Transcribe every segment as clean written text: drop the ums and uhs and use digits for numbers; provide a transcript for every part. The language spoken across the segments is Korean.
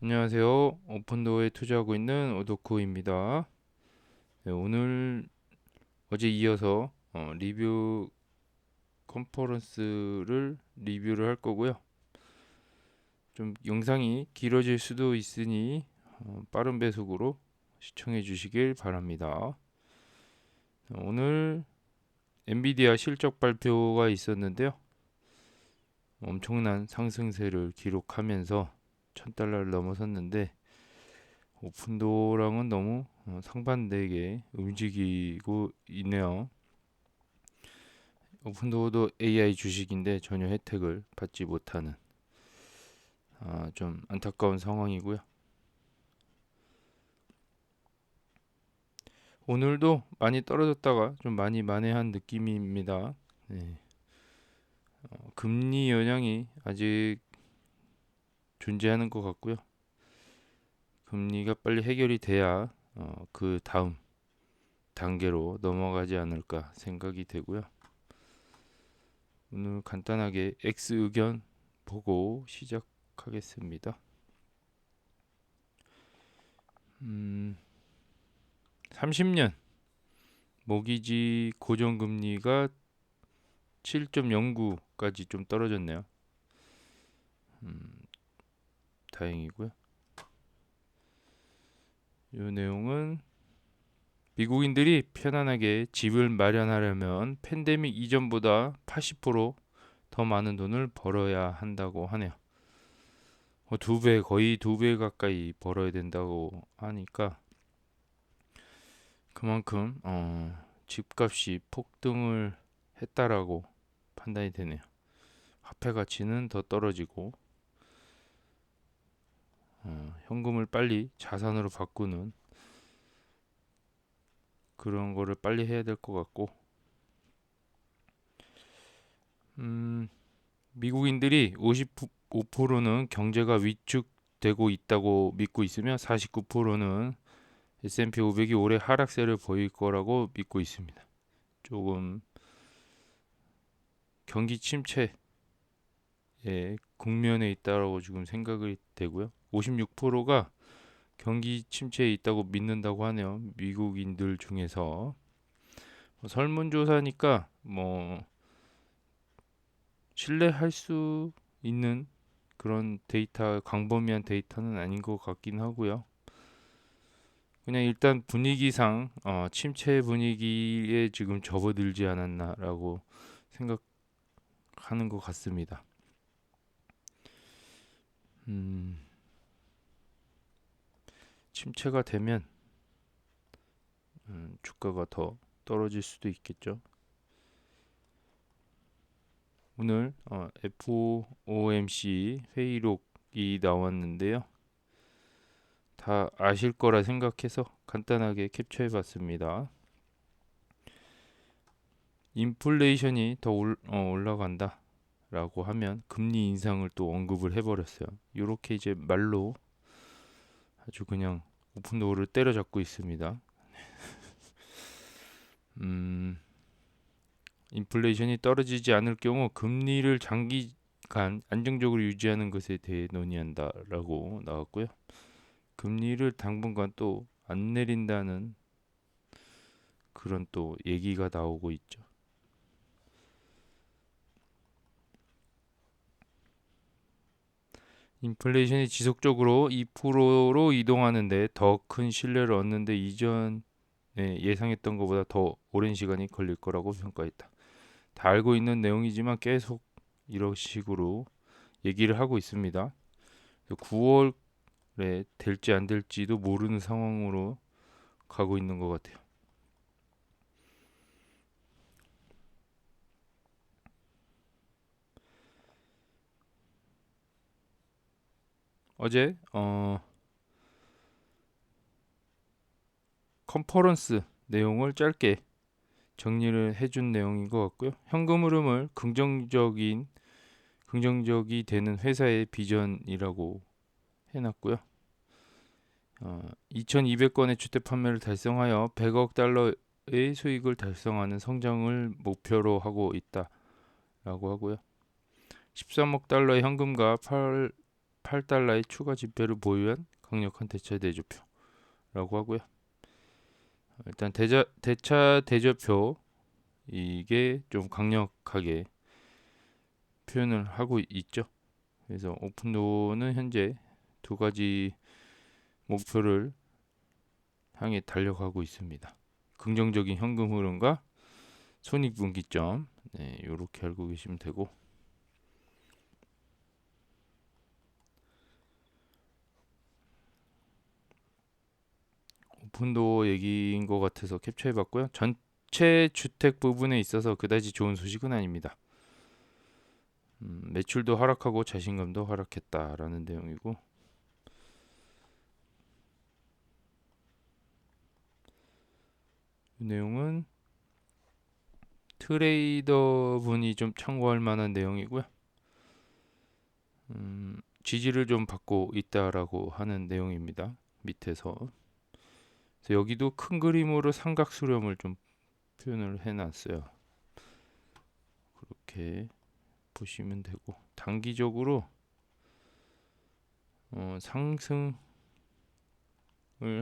안녕하세요. 오픈도어에 투자하고 있는 오도쿠입니다. 네, 오늘 어제 이어서 리뷰 컨퍼런스를 리뷰를 할 거고요. 좀 영상이 길어질 수도 있으니 빠른 배속으로 시청해 주시길 바랍니다. 오늘 엔비디아 실적 발표가 있었는데요. 엄청난 상승세를 기록하면서 1000달러를 넘어섰는데 오픈도어랑은 너무 상반되게 움직이고 있네요. 오픈도어도 AI 주식인데 전혀 혜택을 받지 못하는 좀 안타까운 상황이고요. 오늘도 많이 떨어졌다가 좀 많이 만회한 느낌입니다. 네. 금리 영향이 아직 존재하는 것 같고요. 금리가 빨리 해결이 돼야 그 다음 단계로 넘어가지 않을까 생각이 되고요. 오늘 간단하게 X 의견 보고 시작하겠습니다. 30년 모기지 고정금리가 7.09까지 좀 떨어졌네요. 다행이고요. 이 내용은 미국인들이 편안하게 집을 마련하려면 팬데믹 이전보다 80%더 많은 돈을 벌어야 한다고 하네요. 두 배, 거의 두 배 가까이 벌어야 된다고 하니까 그만큼 집값이 폭등을 했다라고 판단이 되네요. 화폐 가치는 더 떨어지고 현금을 빨리 자산으로 바꾸는 그런 거를 빨리 해야 될 것 같고 미국인들이 55%는 경제가 위축되고 있다고 믿고 있으며 49%는 S&P 500이 올해 하락세를 보일 거라고 믿고 있습니다. 조금 경기 침체의 국면에 있다라고 지금 생각이 되고요. 56%가 경기 침체에 있다고 믿는다고 하네요. 미국인들 중에서 설문조사니까 뭐 신뢰할 수 있는 그런 데이터, 광범위한 데이터는 아닌 것 같긴 하고요. 그냥 일단 분위기상 침체 분위기에 지금 접어들지 않았나라고 생각하는 것 같습니다. 침체가 되면 주가가 더 떨어질 수도 있겠죠. 오늘 FOMC 회의록이 나왔는데요. 다 아실 거라 생각해서 간단하게 캡처해 봤습니다. 인플레이션이 더 올라간다 라고 하면 금리 인상을 또 언급을 해버렸어요. 이렇게 이제 말로 아주 그냥 오픈도어를 때려잡고 있습니다. 인플레이션이 떨어지지 않을 경우 금리를 장기간 안정적으로 유지하는 것에 대해 논의한다라고 나왔고요. 금리를 당분간 또 안 내린다는 그런 또 얘기가 나오고 있죠. 인플레이션이 지속적으로 2%로 이동하는데 더 큰 신뢰를 얻는데 이전에 예상했던 것보다 더 오랜 시간이 걸릴 거라고 평가했다. 다 알고 있는 내용이지만 계속 이런 식으로 얘기를 하고 있습니다. 9월에 될지 안 될지도 모르는 상황으로 가고 있는 것 같아요. 어제 컨퍼런스 내용을 짧게 정리를 해준 내용인 것 같고요. 현금 흐름을 긍정적이 되는 회사의 비전이라고 해놨고요. 2,200건의 주택 판매를 달성하여 100억 달러의 수익을 달성하는 성장을 목표로 하고 있다라고 하고요. 13억 달러의 현금과 $28의 추가 지표를 보유한 강력한 대차 대조표라고 하고요. 일단 대차 대조표 이게 좀 강력하게 표현을 하고 있죠. 그래서 오픈도어는 현재 두 가지 목표를 향해 달려가고 있습니다. 긍정적인 현금 흐름과 손익분기점, 네, 이렇게 알고 계시면 되고, 오픈도어 얘기인 것 같아서 캡처해봤고요. 전체 주택 부분에 있어서 그다지 좋은 소식은 아닙니다. 매출도 하락하고 자신감도 하락했다라는 내용이고, 이 내용은 트레이더 분이 좀 참고할 만한 내용이고요. 지지를 좀 받고 있다라고 하는 내용입니다. 밑에서. 그래서 여기도 큰 그림으로 삼각 수렴을 좀 표현을 해놨어요. 그렇게 보시면 되고, 단기적으로 상승을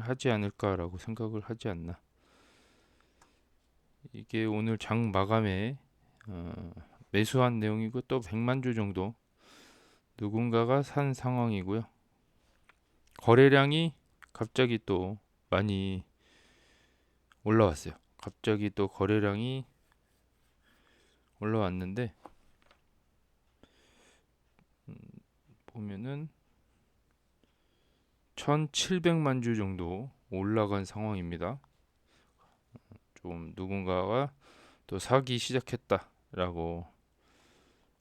하지 않을까라고 생각을 하지 않나. 이게 오늘 장 마감에 매수한 내용이고, 또 100만 주 정도 누군가가 산 상황이고요. 거래량이 갑자기 또 많이 올라왔어요. 갑자기 또 거래량이 올라왔는데, 보면은 1700만 주 정도 올라간 상황입니다. 좀 누군가가 또 사기 시작했다라고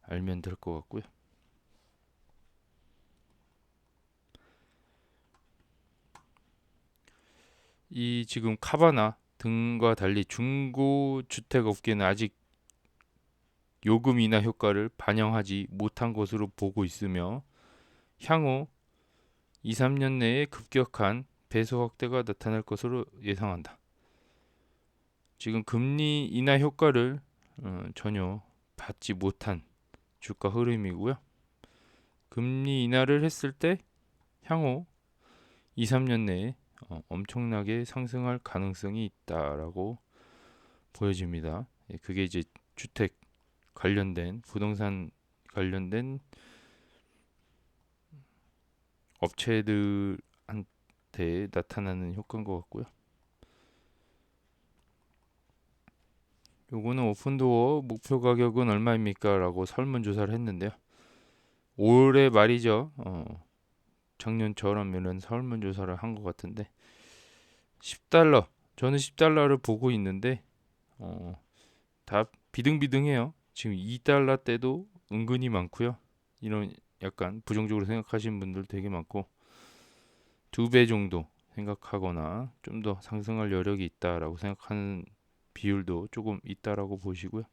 알면 될 것 같고요. 이 지금 카바나 등과 달리 중고 주택 업계는 아직 요금 인하 효과를 반영하지 못한 것으로 보고 있으며, 향후 2, 3년 내에 급격한 배수 확대가 나타날 것으로 예상한다. 지금 금리 인하 효과를 전혀 받지 못한 주가 흐름이고요. 금리 인하를 했을 때 향후 2, 3년 내에 엄청나게 상승할 가능성이 있다라고 보여집니다. 그게 이제 주택 관련된 부동산 관련된 업체들한테 나타나는 효과인 것 같고요. 요거는 오픈도어 목표 가격은 얼마입니까? 라고 설문조사를 했는데요. 올해 말이죠. 작년처럼 이런 설문조사를 한 것 같은데, $10. 저는 $10를 보고 있는데 다 비등비등해요. 지금 $2대도 은근히 많고요. 이런 약간 부정적으로 생각하시는 분들 되게 많고, 2배 정도 생각하거나 좀 더 상승할 여력이 있다라고 생각하는 비율도 조금 있다라고 보시고요.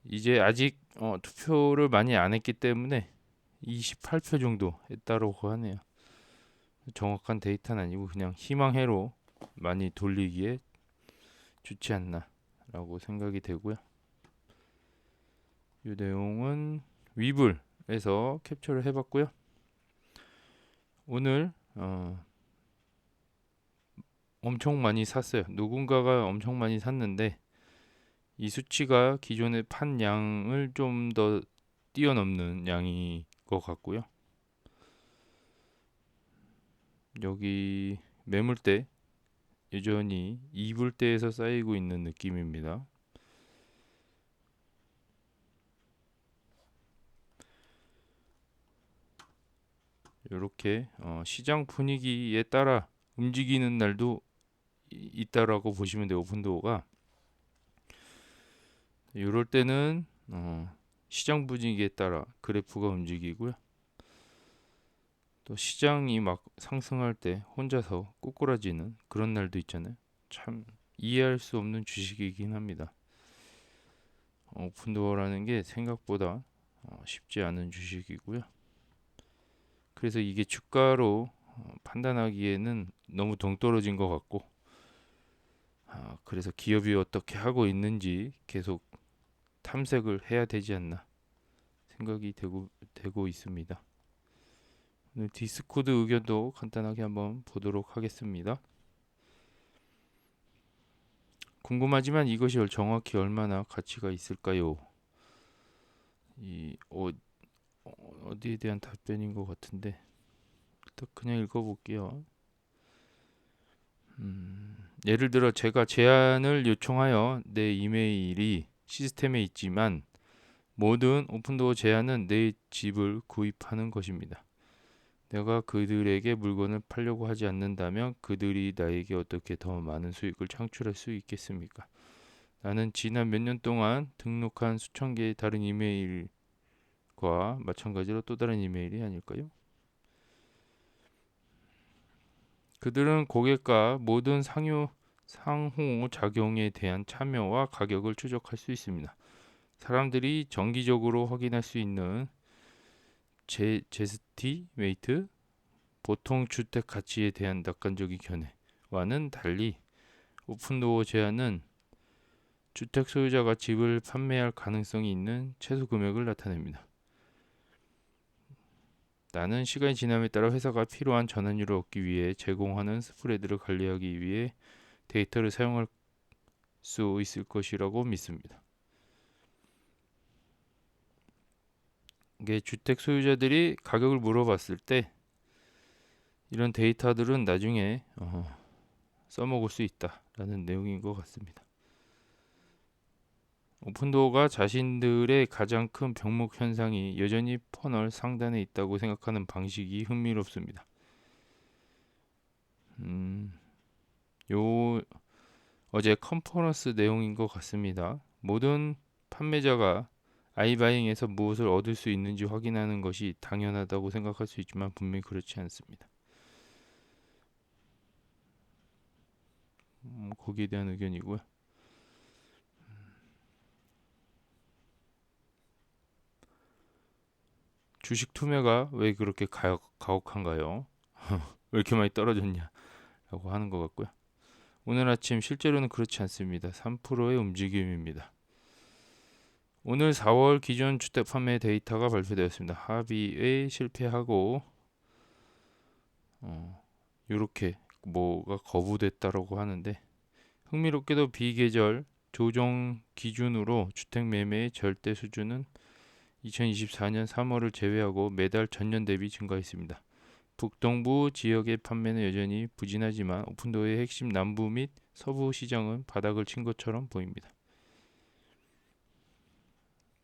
이제 아직 투표를 많이 안 했기 때문에 28표 정도 했다라고 하네요. 정확한 데이터는 아니고 그냥 희망회로 많이 돌리기에 좋지 않나라고 생각이 되고요. 이 내용은 위블에서 캡처를 해봤고요. 오늘 엄청 많이 샀어요. 누군가가 엄청 많이 샀는데, 이 수치가 기존의 판 양을 좀 더 뛰어넘는 양인 것 같고요. 여기 매물대 여전히 이불대에서 쌓이고 있는 느낌입니다. 이렇게 시장 분위기에 따라 움직이는 날도 있다라고 보시면 돼요. 오픈도어가 이럴 때는 시장 분위기에 따라 그래프가 움직이고요. 또 시장이 막 상승할 때 혼자서 꼬꾸라지는 그런 날도 있잖아요. 참 이해할 수 없는 주식이긴 합니다. 오픈도어라는 게 생각보다 쉽지 않은 주식이고요. 그래서 이게 주가로 판단하기에는 너무 동떨어진 것 같고, 그래서 기업이 어떻게 하고 있는지 계속 탐색을 해야 되지 않나 생각이 되고 있습니다. 오늘 디스코드 의견도 간단하게 한번 보도록 하겠습니다. 궁금하지만 이것이 정확히 얼마나 가치가 있을까요? 이 어디에 대한 답변인 것 같은데 일단 그냥 읽어볼게요. 예를 들어 제가 제안을 요청하여 내 이메일이 시스템에 있지만 모든 오픈도어 제안은 내 집을 구입하는 것입니다. 내가 그들에게 물건을 팔려고 하지 않는다면 그들이 나에게 어떻게 더 많은 수익을 창출할 수 있겠습니까? 나는 지난 몇 년 동안 등록한 수천 개의 다른 이메일과 마찬가지로 또 다른 이메일이 아닐까요? 그들은 고객과 모든 상호작용에 대한 참여와 가격을 추적할 수 있습니다. 사람들이 정기적으로 확인할 수 있는 제스티메이트, 보통 주택 가치에 대한 낙관적인 견해와는 달리 오픈도어 제한은 주택 소유자가 집을 판매할 가능성이 있는 최소 금액을 나타냅니다. 나는 시간이 지남에 따라 회사가 필요한 전환율을 얻기 위해 제공하는 스프레드를 관리하기 위해 데이터를 사용할 수 있을 것이라고 믿습니다. 이게 주택 소유자들이 가격을 물어봤을 때 이런 데이터들은 나중에 써먹을 수 있다라는 내용인 것 같습니다. 오픈도어가 자신들의 가장 큰 병목 현상이 여전히 퍼널 상단에 있다고 생각하는 방식이 흥미롭습니다. 요 어제 컨퍼런스 내용인 것 같습니다. 모든 판매자가 아이바잉에서 무엇을 얻을 수 있는지 확인하는 것이 당연하다고 생각할 수 있지만 분명히 그렇지 않습니다. 거기에 대한 의견이고요. 주식 투매가 왜 그렇게 가혹한가요? 왜 이렇게 많이 떨어졌냐? 라고 하는 것 같고요. 오늘 아침 실제로는 그렇지 않습니다. 3%의 움직임입니다. 오늘 4월 기존 주택 판매 데이터가 발표되었습니다. 합의에 실패하고 이렇게 뭐가 거부됐다라고 하는데 흥미롭게도 비계절 조정 기준으로 주택 매매의 절대 수준은 2024년 3월을 제외하고 매달 전년 대비 증가했습니다. 북동부 지역의 판매는 여전히 부진하지만 오픈도어의 핵심 남부 및 서부 시장은 바닥을 친 것처럼 보입니다.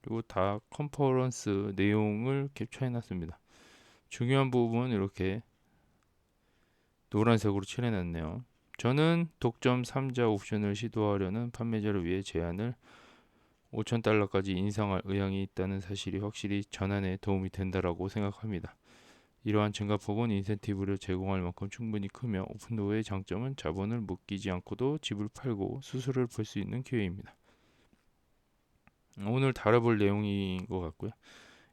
그리고 다 컨퍼런스 내용을 캡처해놨습니다. 중요한 부분 이렇게 노란색으로 칠해놨네요. 저는 독점 3자 옵션을 시도하려는 판매자를 위해 제한을 $5,000까지 인상할 의향이 있다는 사실이 확실히 전환에 도움이 된다라고 생각합니다. 이러한 증가폭은 인센티브를 제공할 만큼 충분히 크며 오픈도어의 장점은 자본을 묶이지 않고도 집을 팔고 수수료를 벌 수 있는 기회입니다. 오늘 다뤄볼 내용인 것 같고요.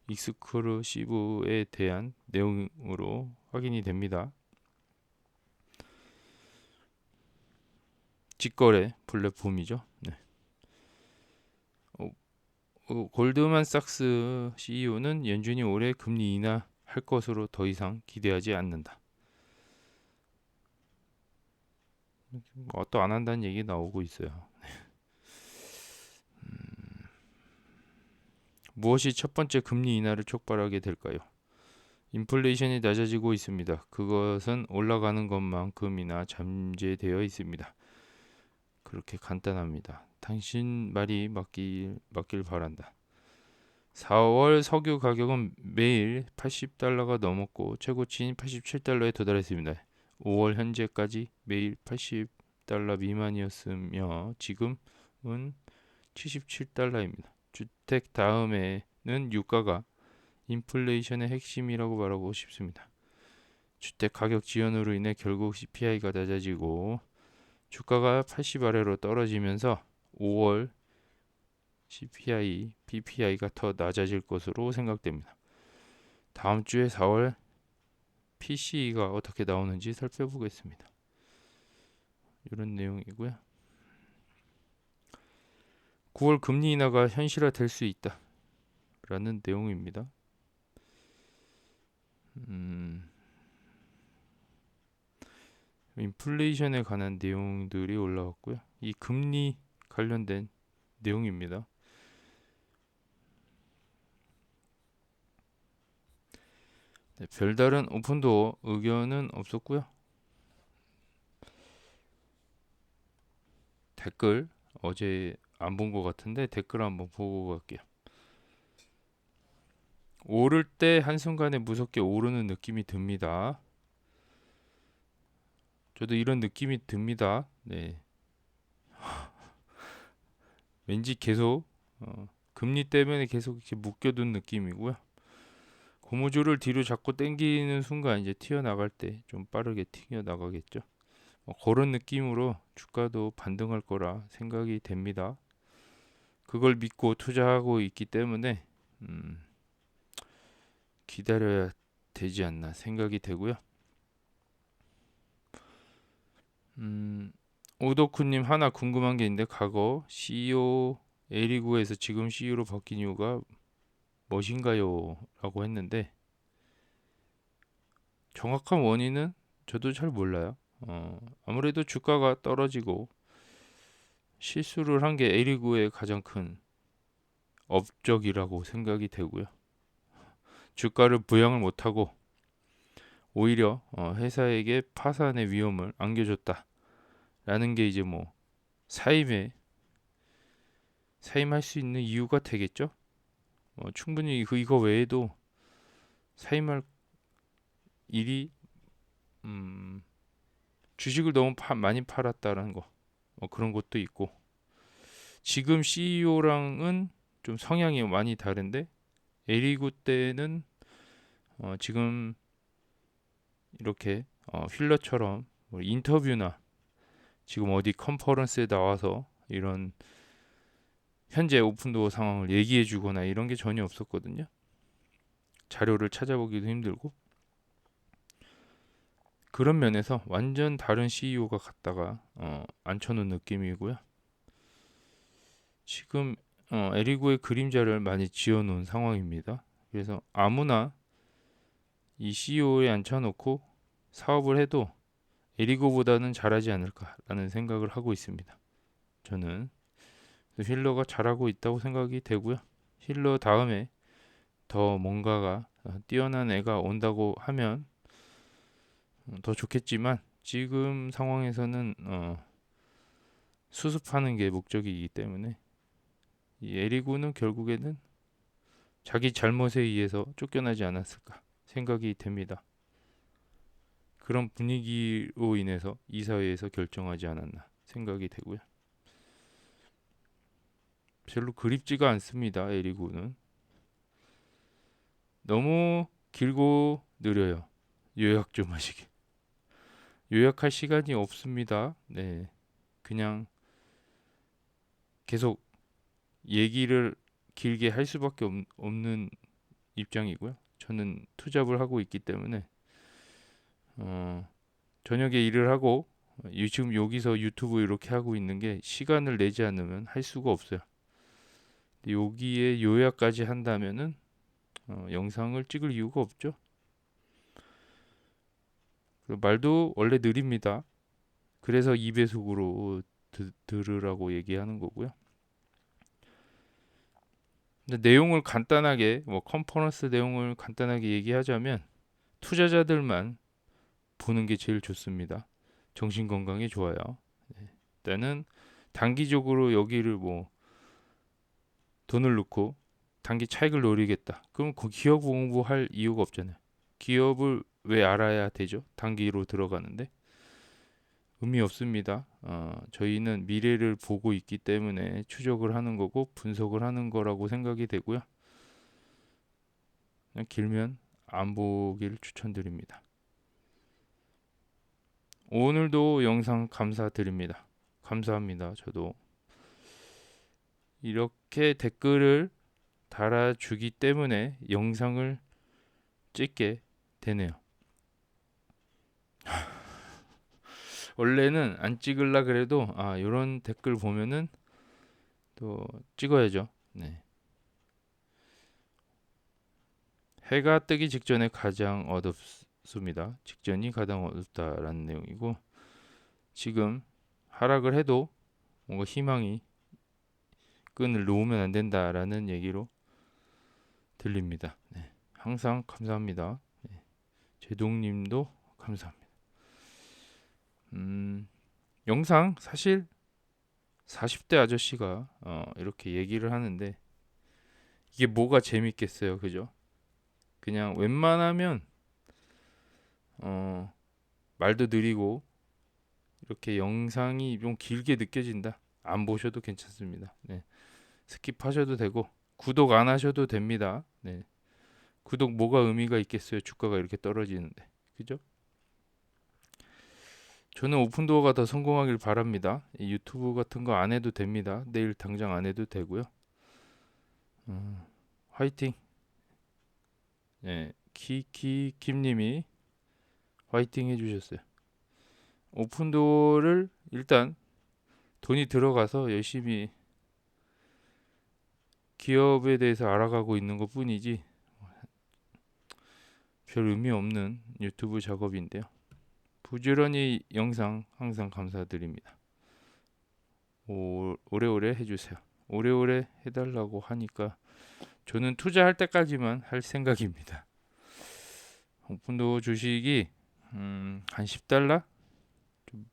익스클루시브에 대한 내용으로 확인이 됩니다. 직거래 플랫폼이죠. 네. 골드만삭스 CEO는 연준이 올해 금리 인하할 것으로 더 이상 기대하지 않는다. 또 안 한다는 얘기 나오고 있어요. 무엇이 첫 번째 금리 인하를 촉발하게 될까요? 인플레이션이 낮아지고 있습니다. 그것은 올라가는 것만큼이나 잠재되어 있습니다. 그렇게 간단합니다. 당신 말이 맞길 바란다. 4월 석유 가격은 매일 $80가 넘었고 최고치인 $87에 도달했습니다. 5월 현재까지 매일 $80 미만이었으며 지금은 $77입니다. 주택 다음에는 유가가 인플레이션의 핵심이라고 말하고 싶습니다. 주택 가격 지연으로 인해 결국 CPI가 낮아지고 주가가 80 아래로 떨어지면서 5월 CPI, PPI가 더 낮아질 것으로 생각됩니다. 다음 주에 4월 PCE가 어떻게 나오는지 살펴보겠습니다. 이런 내용이고요. 9월 금리 인하가 현실화될 수 있다 라는 내용입니다. 인플레이션에 관한 내용들이 올라왔고요. 이 금리 관련된 내용입니다. 네, 별다른 오픈도어 의견은 없었고요. 댓글 어제 안 본 것 같은데 댓글 한번 보고 갈게요. 오를 때 한순간에 무섭게 오르는 느낌이 듭니다. 저도 이런 느낌이 듭니다. 네. 왠지 계속 금리 때문에 계속 이렇게 묶여둔 느낌이고요. 고무줄을 뒤로 잡고 당기는 순간 이제 튀어나갈 때 좀 빠르게 튀어나가겠죠. 그런 느낌으로 주가도 반등할 거라 생각이 됩니다. 그걸 믿고 투자하고 있기 때문에 기다려야 되지 않나 생각이 되고요. 오덕후님 하나 궁금한 게 있는데 과거 CEO 에리구에서 지금 CEO로 바뀐 이유가 무엇인가요? 라고 했는데 정확한 원인은 저도 잘 몰라요. 아무래도 주가가 떨어지고 실수를 한 게 에리구의 가장 큰 업적이라고 생각이 되고요. 주가를 부양을 못하고 오히려 회사에게 파산의 위험을 안겨줬다라는 게 이제 뭐 사임할 수 있는 이유가 되겠죠. 충분히 이거 외에도 사임할 일이 주식을 너무 많이 팔았다는 거 그런 것도 있고 지금 CEO랑은 좀 성향이 많이 다른데 에리구 때는 지금 이렇게 휠러처럼 인터뷰나 지금 어디 컨퍼런스에 나와서 이런 현재 오픈도어 상황을 얘기해 주거나 이런 게 전혀 없었거든요. 자료를 찾아보기도 힘들고 그런 면에서 완전 다른 CEO가 갔다가 앉혀놓은 느낌이고요. 지금 에리고의 그림자를 많이 지어놓은 상황입니다. 그래서 아무나 이 CEO에 앉혀놓고 사업을 해도 에리고보다는 잘하지 않을까라는 생각을 하고 있습니다. 저는 힐러가 잘하고 있다고 생각이 되고요. 힐러 다음에 더 뭔가가 뛰어난 애가 온다고 하면 더 좋겠지만 지금 상황에서는 수습하는 게 목적이기 때문에 이 에리고는 결국에는 자기 잘못에 의해서 쫓겨나지 않았을까 생각이 됩니다. 그런 분위기로 인해서 이사회에서 결정하지 않았나 생각이 되고요. 별로 그립지가 않습니다. 에리고는 너무 길고 느려요. 요약 좀 하시게. 요약할 시간이 없습니다. 네, 그냥 계속 얘기를 길게 할 수밖에 없는 입장이고요. 저는 투잡을 하고 있기 때문에 저녁에 일을 하고 지금 여기서 유튜브 이렇게 하고 있는 게 시간을 내지 않으면 할 수가 없어요. 여기에 요약까지 한다면은 영상을 찍을 이유가 없죠. 말도 원래 느립니다. 그래서 2배속으로 들으라고 얘기하는 거고요. 근데 내용을 간단하게 컨퍼런스 내용을 간단하게 얘기하자면 투자자들만 보는 게 제일 좋습니다. 정신 건강에 좋아요. 일단은 단기적으로 여기를 돈을 넣고 단기 차익을 노리겠다. 그럼 그 기업 공부할 이유가 없잖아요. 기업을 왜 알아야 되죠? 단기로 들어가는데 의미 없습니다. 저희는 미래를 보고 있기 때문에 추적을 하는 거고 분석을 하는 거라고 생각이 되고요. 그냥 길면 안 보기를 추천드립니다. 오늘도 영상 감사드립니다. 감사합니다. 저도 이렇게 댓글을 달아주기 때문에 영상을 찍게 되네요. 원래는 안 찍으려 그래도 이런 댓글 보면은 또 찍어야죠. 네. 해가 뜨기 직전에 가장 어둡습니다. 직전이 가장 어둡다라는 내용이고 지금 하락을 해도 뭔가 희망이 끈을 놓으면 안 된다라는 얘기로 들립니다. 네. 항상 감사합니다. 네. 제동님도 감사합니다. 영상 사실 40대 아저씨가 이렇게 얘기를 하는데 이게 뭐가 재밌겠어요, 그죠? 그냥 웬만하면 말도 느리고 이렇게 영상이 좀 길게 느껴진다. 안 보셔도 괜찮습니다. 네. 스킵하셔도 되고 구독 안 하셔도 됩니다. 네. 구독 뭐가 의미가 있겠어요? 주가가 이렇게 떨어지는데. 그죠? 저는 오픈도어가 더 성공하길 바랍니다. 이 유튜브 같은 거 안 해도 됩니다. 내일 당장 안 해도 되고요. 화이팅. 네. 키키킴님이 화이팅 해주셨어요. 오픈도어를 일단 돈이 들어가서 열심히 기업에 대해서 알아가고 있는 것 뿐이지 별 의미 없는 유튜브 작업인데요. 부지런히 영상 항상 감사드립니다. 오래오래 해주세요. 오래오래 해달라고 하니까 저는 투자할 때까지만 할 생각입니다. 오픈도어 주식이 한 10달러? 좀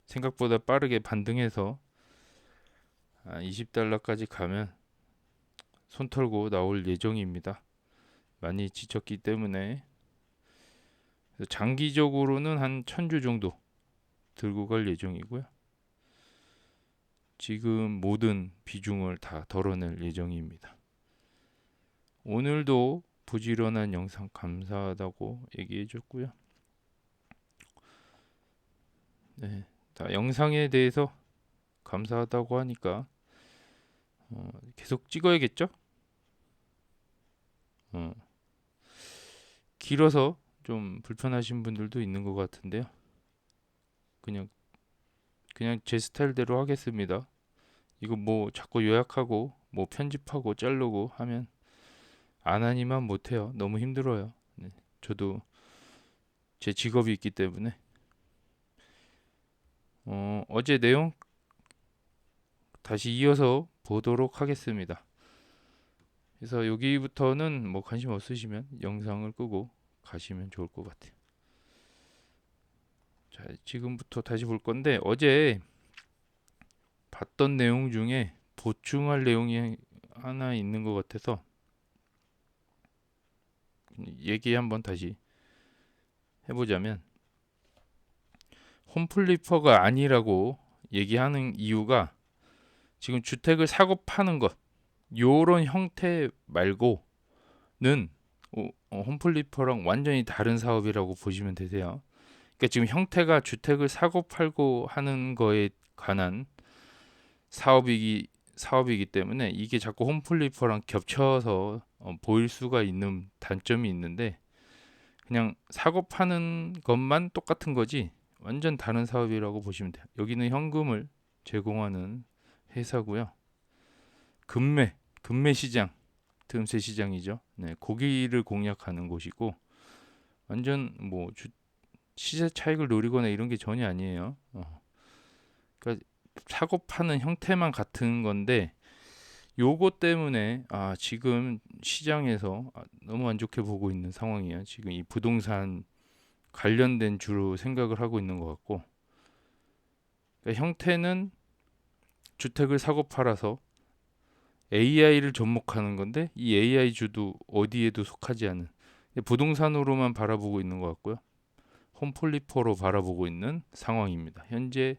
생각보다 빠르게 반등해서 20달러까지 가면 손 털고 나올 예정입니다. 많이 지쳤기 때문에 장기적으로는 한 1000주 정도 들고 갈 예정이고요. 지금 모든 비중을 다 덜어낼 예정입니다. 오늘도 부지런한 영상 감사하다고 얘기해줬고요. 네, 다 영상에 대해서 감사하다고 하니까 계속 찍어야겠죠? 길어서 좀 불편하신 분들도 있는 것 같은데요. 그냥 제 스타일대로 하겠습니다. 이거 뭐 자꾸 요약하고 뭐 편집하고 자르고 하면 안 하니만 못해요. 너무 힘들어요. 네, 저도 제 직업이 있기 때문에 어제 내용 다시 이어서 보도록 하겠습니다. 그래서 여기부터는 뭐 관심 없으시면 영상을 끄고 가시면 좋을 것 같아요. 자, 지금부터 다시 볼 건데 어제 봤던 내용 중에 보충할 내용이 하나 있는 것 같아서 얘기 한번 다시 해보자면 홈플리퍼가 아니라고 얘기하는 이유가 지금 주택을 사고 파는 것 요런 형태 말고는 홈플리퍼랑 완전히 다른 사업이라고 보시면 되세요. 그러니까 지금 형태가 주택을 사고 팔고 하는 거에 관한 사업이기 때문에 이게 자꾸 홈플리퍼랑 겹쳐서 보일 수가 있는 단점이 있는데 그냥 사고 파는 것만 똑같은 거지 완전 다른 사업이라고 보시면 돼요. 여기는 현금을 제공하는 회사고요. 금매 시장, 틈새 시장이죠. 네, 고기를 공략하는 곳이고 완전 뭐 시세 차익을 노리거나 이런 게 전혀 아니에요. 그러니까 사고 파는 형태만 같은 건데 요거 때문에 지금 시장에서 너무 안 좋게 보고 있는 상황이에요. 지금 이 부동산 관련된 주로 생각을 하고 있는 것 같고 그러니까 형태는 주택을 사고 팔아서 AI를 접목하는 건데 이 AI 주도 어디에도 속하지 않은 부동산으로만 바라보고 있는 것 같고요. 홈플리퍼로 바라보고 있는 상황입니다. 현재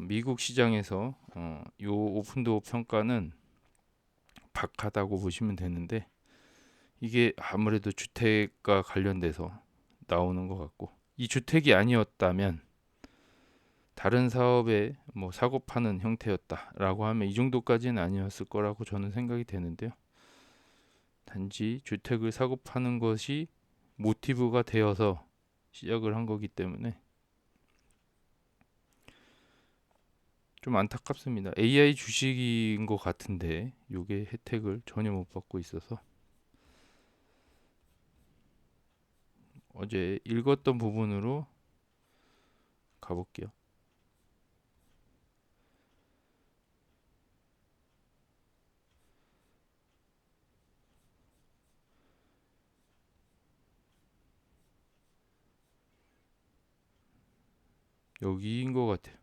미국 시장에서 요 오픈도어 평가는 박하다고 보시면 되는데 이게 아무래도 주택과 관련돼서 나오는 것 같고 이 주택이 아니었다면 다른 사업에 뭐 사고 파는 형태였다라고 하면 이 정도까지는 아니었을 거라고 저는 생각이 되는데요. 단지 주택을 사고 파는 것이 모티브가 되어서 시작을 한 거기 때문에 좀 안타깝습니다. AI 주식인 것 같은데 이게 혜택을 전혀 못 받고 있어서 어제 읽었던 부분으로 가볼게요. 여기인 것 같아요.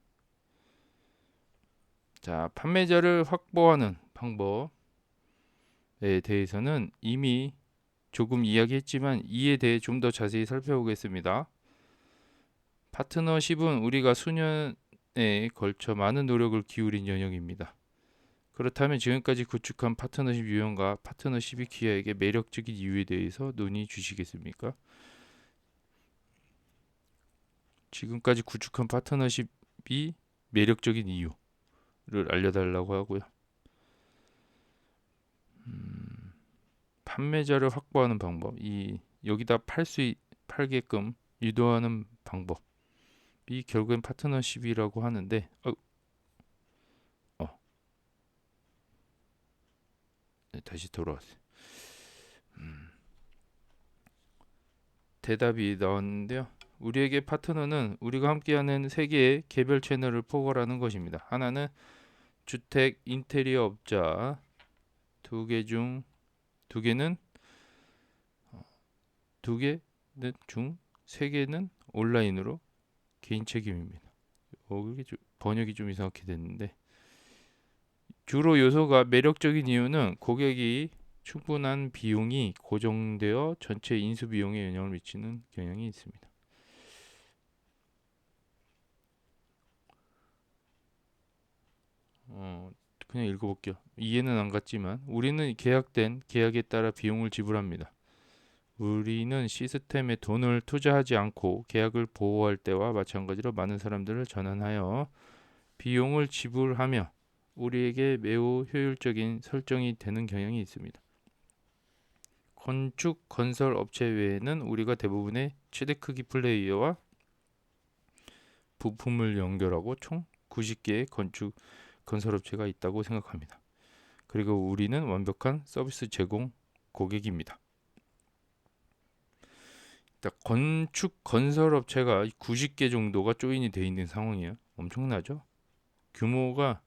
자, 판매자를 확보하는 방법에 대해서는 이미 조금 이야기했지만 이에 대해 좀 더 자세히 살펴보겠습니다. 파트너십은 우리가 수년에 걸쳐 많은 노력을 기울인 영역입니다. 그렇다면 지금까지 구축한 파트너십 유형과 파트너십이 기아에게 매력적인 이유에 대해서 논의 주시겠습니까? 지금까지 구축한 파트너십이 매력적인 이유를 알려달라고 하고요. 판매자를 확보하는 방법, 여기다 팔게끔 유도하는 방법이 결국엔 파트너십이라고 하는데, 네, 다시 돌아왔어요. 대답이 나왔는데요. 우리에게 파트너는 우리가 함께하는 세 개의 개별 채널을 포괄하는 것입니다. 하나는 주택 인테리어 업자, 두 개는 세 개는 온라인으로 개인 책임입니다. 이게 번역이 좀 이상하게 됐는데, 주로 요소가 매력적인 이유는 고객이 충분한 비용이 고정되어 전체 인수 비용에 영향을 미치는 경향이 있습니다. 그냥 읽어볼게요. 이해는 안 갔지만 우리는 계약된 계약에 따라 비용을 지불합니다. 우리는 시스템에 돈을 투자하지 않고 계약을 보호할 때와 마찬가지로 많은 사람들을 전환하여 비용을 지불하며 우리에게 매우 효율적인 설정이 되는 경향이 있습니다. 건축 건설 업체 외에는 우리가 대부분의 최대 크기 플레이어와 부품을 연결하고 총 90개의 건축 건설 업체가 있다고 생각합니다. 그리고 우리는 완벽한 서비스 제공 고객입니다. 건축 건설 업체가 90개 정도가 조인이 되어 있는 상황이에요. 엄청나죠? 규모가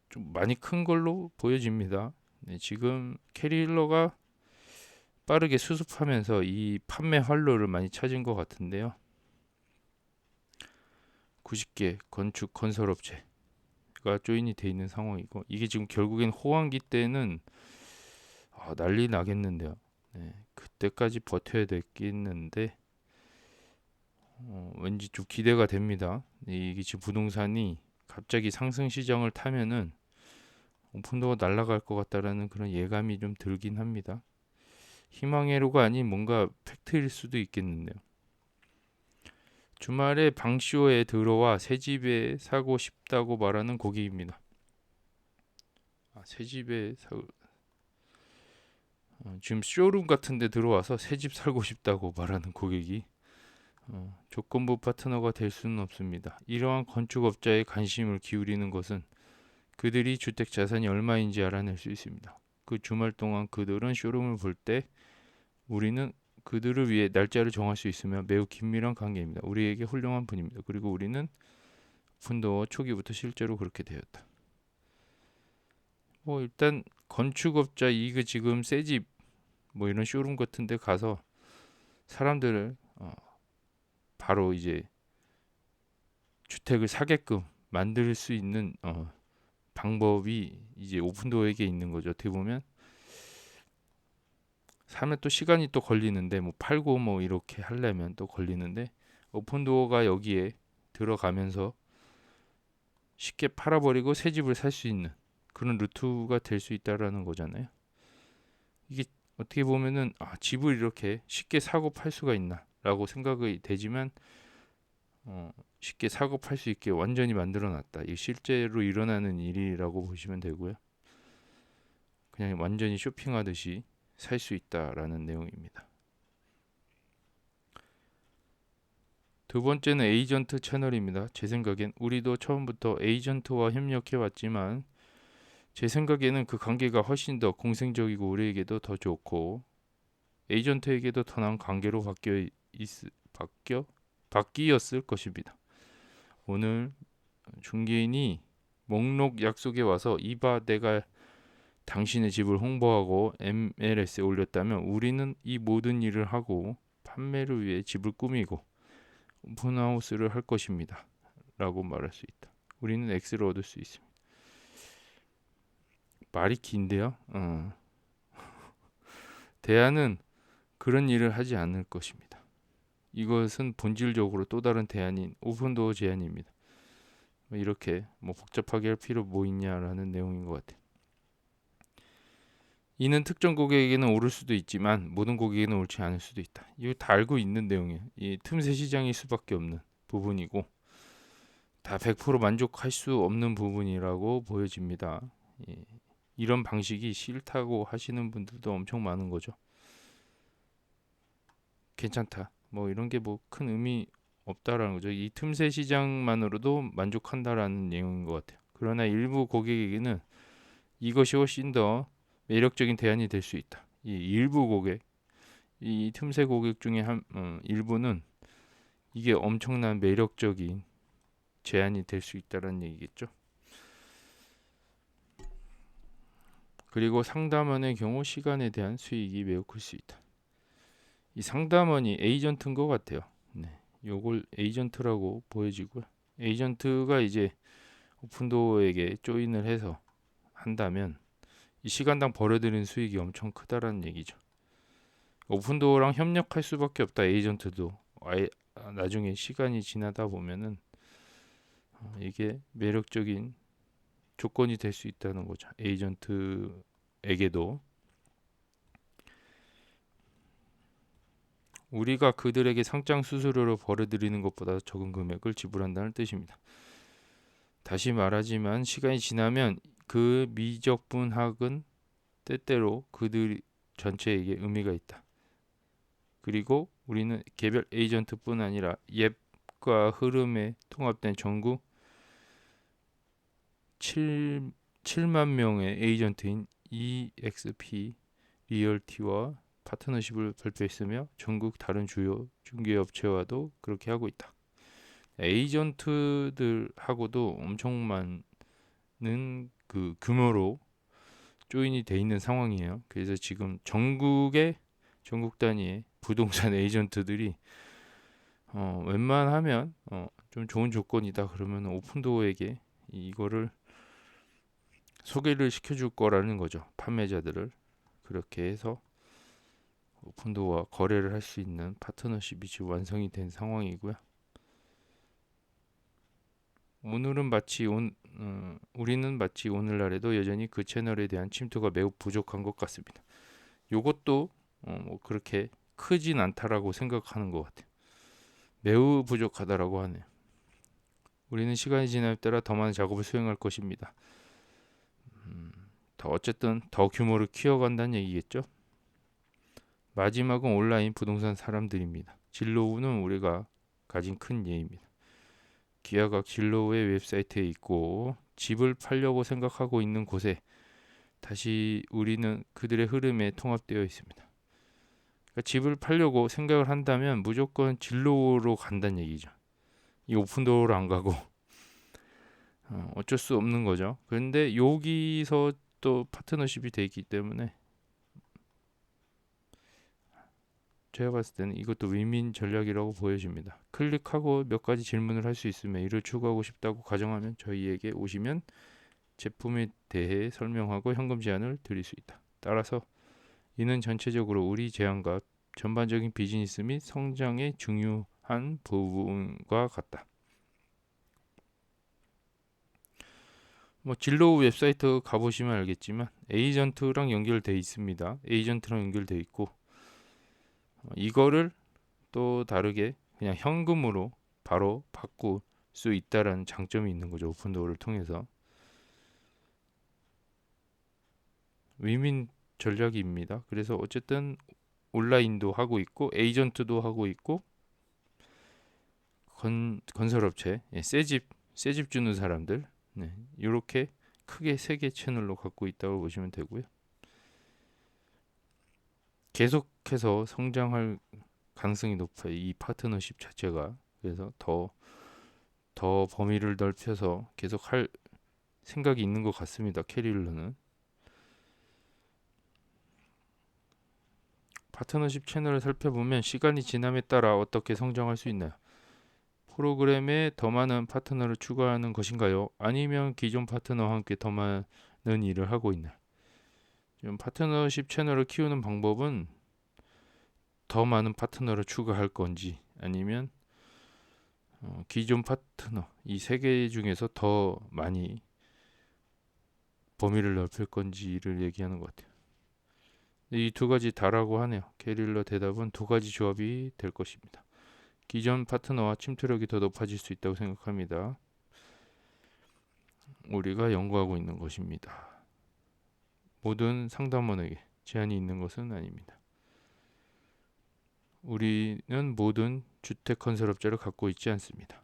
좀 많이 큰 걸로 보여집니다. 네, 지금 캐릴러가 빠르게 수습하면서 이 판매 활로를 많이 찾은 것 같은데요. 90개 건축 건설 업체가 조인이 돼 있는 상황이고, 이게 지금 결국엔 호황기 때는 난리 나겠는데요. 네, 그때까지 버텨야 되겠는데 왠지 좀 기대가 됩니다. 이게 지금 부동산이 갑자기 상승 시장을 타면은 오픈도어가 날아갈 것 같다라는 그런 예감이 좀 들긴 합니다. 희망회로가 아닌 뭔가 팩트일 수도 있겠는데요. 주말에 방쇼에 들어와 새 집에 사고 싶다고 말하는 고객입니다. 새 집에 지금 쇼룸 같은 데 들어와서 새 집 살고 싶다고 말하는 고객이 조건부 파트너가 될 수는 없습니다. 이러한 건축업자의 관심을 기울이는 것은 그들이 주택 자산이 얼마인지 알아낼 수 있습니다. 그 주말 동안 그들은 쇼룸을 볼 때 우리는 그들을 위해 날짜를 정할 수 있으며 매우 긴밀한 관계입니다. 우리에게 훌륭한 분입니다. 그리고 우리는 오픈도어 초기부터 실제로 그렇게 되었다. 일단 건축업자 이거 지금 새집 이런 쇼룸 같은 데 가서 사람들을 바로 이제 주택을 사게끔 만들 수 있는 방법이 이제 오픈도어에게 있는 거죠. 어떻게 보면 사면 또 시간이 또 걸리는데 팔고 이렇게 하려면 또 걸리는데, 오픈도어가 여기에 들어가면서 쉽게 팔아버리고 새 집을 살 수 있는 그런 루트가 될 수 있다라는 거잖아요. 이게 어떻게 보면은 집을 이렇게 쉽게 사고 팔 수가 있나라고 생각이 되지만 쉽게 사고 팔 수 있게 완전히 만들어놨다. 이게 실제로 일어나는 일이라고 보시면 되고요. 그냥 완전히 쇼핑하듯이 살 수 있다라는 내용입니다. 두 번째는 에이전트 채널입니다. 제 생각엔 우리도 처음부터 에이전트와 협력해 왔지만 제 생각에는 그 관계가 훨씬 더 공생적이고 우리에게도 더 좋고 에이전트에게도 더 나은 관계로 바뀌었을 것입니다. 오늘 중개인이 목록 약속에 와서 이봐 내가 당신의 집을 홍보하고 MLS에 올렸다면 우리는 이 모든 일을 하고 판매를 위해 집을 꾸미고 오픈하우스를 할 것입니다. 라고 말할 수 있다. 우리는 X를 얻을 수 있습니다. 말이 긴데요. 대안은 그런 일을 하지 않을 것입니다. 이것은 본질적으로 또 다른 대안인 오픈도어 제한입니다. 이렇게 복잡하게 할 필요 뭐 있냐라는 내용인 것 같아요. 이는 특정 고객에게는 오를 수도 있지만 모든 고객에게는 옳지 않을 수도 있다. 이거 다 알고 있는 내용이에요. 이 틈새 시장일 수밖에 없는 부분이고 다 100% 만족할 수 없는 부분이라고 보여집니다. 이런 방식이 싫다고 하시는 분들도 엄청 많은 거죠. 괜찮다. 이런 게 큰 의미 없다라는 거죠. 이 틈새 시장만으로도 만족한다라는 내용인 것 같아요. 그러나 일부 고객에게는 이것이 훨씬 더 매력적인 대안이 될 수 있다. 이 일부 고객, 이 틈새 고객 중에 일부는 이게 엄청난 매력적인 제안이 될 수 있다는 얘기겠죠. 그리고 상담원의 경우 시간에 대한 수익이 매우 클 수 있다. 이 상담원이 에이전트인 것 같아요. 네, 요걸 에이전트라고 보여지고요. 에이전트가 이제 오픈도어에게 조인을 해서 한다면 이 시간당 벌어들이는 수익이 엄청 크다라는 얘기죠. 오픈도어랑 협력할 수밖에 없다. 에이전트도 나중에 시간이 지나다 보면은 이게 매력적인 조건이 될 수 있다는 거죠. 에이전트에게도 우리가 그들에게 상장 수수료로 벌어들이는 것보다 적은 금액을 지불한다는 뜻입니다. 다시 말하지만 시간이 지나면 그 미적분학은 때때로 그들 전체에게 의미가 있다. 그리고 우리는 개별 에이전트뿐 아니라 앱과 흐름에 통합된 전국 7만 명의 에이전트인 EXP 리얼티와 파트너십을 발표했으며 전국 다른 주요 중개업체와도 그렇게 하고 있다. 에이전트들하고도 엄청 많은 그 규모로 조인이 돼 있는 상황이에요. 그래서 지금 전국 단위의 부동산 에이전트들이 웬만하면 좀 좋은 조건이다 그러면 오픈도어에게 이거를 소개를 시켜줄 거라는 거죠. 판매자들을 그렇게 해서 오픈도어와 거래를 할 수 있는 파트너십이 지금 완성이 된 상황이고요. 우리는 마치 오늘날에도 여전히 그 채널에 대한 침투가 매우 부족한 것 같습니다. 요것도 그렇게 크진 않다라고 생각하는 것 같아요. 매우 부족하다라고 하네요. 우리는 시간이 지남에 따라 더 많은 작업을 수행할 것입니다. 어쨌든 더 규모를 키워간다는 얘기겠죠. 마지막은 온라인 부동산 사람들입니다. 진로우는 우리가 가진 큰 예입니다. 기아각 진로우의 웹사이트에 있고 집을 팔려고 생각하고 있는 곳에 다시 우리는 그들의 흐름에 통합되어 있습니다. 그러니까 집을 팔려고 생각을 한다면 무조건 진로우로 간다는 얘기죠. 이 오픈도어로 안 가고 어쩔 수 없는 거죠. 그런데 여기서 또 파트너십이 돼 있기 때문에 제가 봤을 때는 이것도 윈윈 전략이라고 보여집니다. 클릭하고 몇 가지 질문을 할 수 있으며 이를 추구하고 싶다고 가정하면 저희에게 오시면 제품에 대해 설명하고 현금 제한을 드릴 수 있다. 따라서 이는 전체적으로 우리 제안과 전반적인 비즈니스 및 성장의 중요한 부분과 같다. 진로우 웹사이트 가보시면 알겠지만 에이전트랑 연결돼 있습니다. 에이전트랑 연결돼 있고 이거를 또 다르게 그냥 현금으로 바로 바꿀 수 있다라는 장점이 있는 거죠. 오픈도어를 통해서 윈윈 전략입니다. 그래서 어쨌든 온라인도 하고 있고 에이전트도 하고 있고 건설업체, 새집 주는 사람들 이렇게 크게 3개 채널로 갖고 있다고 보시면 되고요. 계속해서 성장할 가능성이 높아요. 이 파트너십 자체가. 그래서 더 범위를 넓혀서 계속 할 생각이 있는 것 같습니다. 캐릴러는. 파트너십 채널을 살펴보면 시간이 지남에 따라 어떻게 성장할 수 있나요? 프로그램에 더 많은 파트너를 추가하는 것인가요? 아니면 기존 파트너와 함께 더 많은 일을 하고 있나요? 지금 파트너십 채널을 키우는 방법은 더 많은 파트너를 추가할 건지 아니면 기존 파트너 이 세 개 중에서 더 많이 범위를 넓힐 건지를 얘기하는 것 같아요. 이 두 가지 다라고 하네요. 게릴러 대답은 두 가지 조합이 될 것입니다. 기존 파트너와 침투력이 더 높아질 수 있다고 생각합니다. 우리가 연구하고 있는 것입니다. 모든 상담원에게 제한이 있는 것은 아닙니다. 우리는 모든 주택 건설업자를 갖고 있지 않습니다.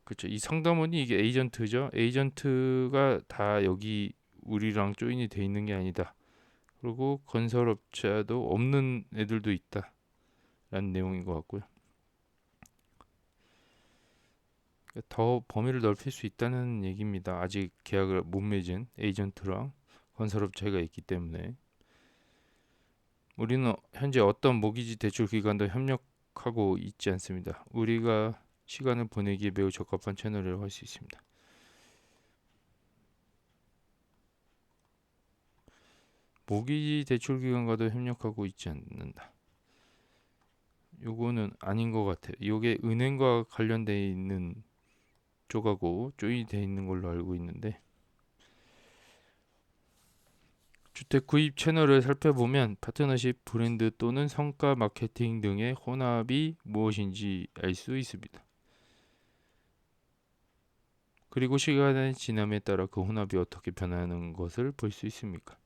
그렇죠. 이 상담원이 이게 에이전트죠. 에이전트가 다 여기 우리랑 조인이 돼 있는 게 아니다. 그리고 건설업자도 없는 애들도 있다라는 내용인 것 같고요. 더 범위를 넓힐 수 있다는 얘기입니다. 아직 계약을 못 맺은 에이전트랑 건설업체가 있기 때문에 우리는 현재 어떤 모기지 대출 기관도 협력하고 있지 않습니다. 우리가 시간을 보내기에 매우 적합한 채널이라고 할 수 있습니다. 모기지 대출 기관과도 협력하고 있지 않는다. 요거는 아닌 것 같아요. 요게 은행과 관련되어 있는 쪽하고 조인이 되어 있는 걸로 알고 있는데 주택 구입 채널을 살펴보면 파트너십, 브랜드 또는 성과 마케팅 등의 혼합이 무엇인지 알 수 있습니다. 그리고 시간의 지남에 따라 그 혼합이 어떻게 변하는 것을 볼 수 있습니까?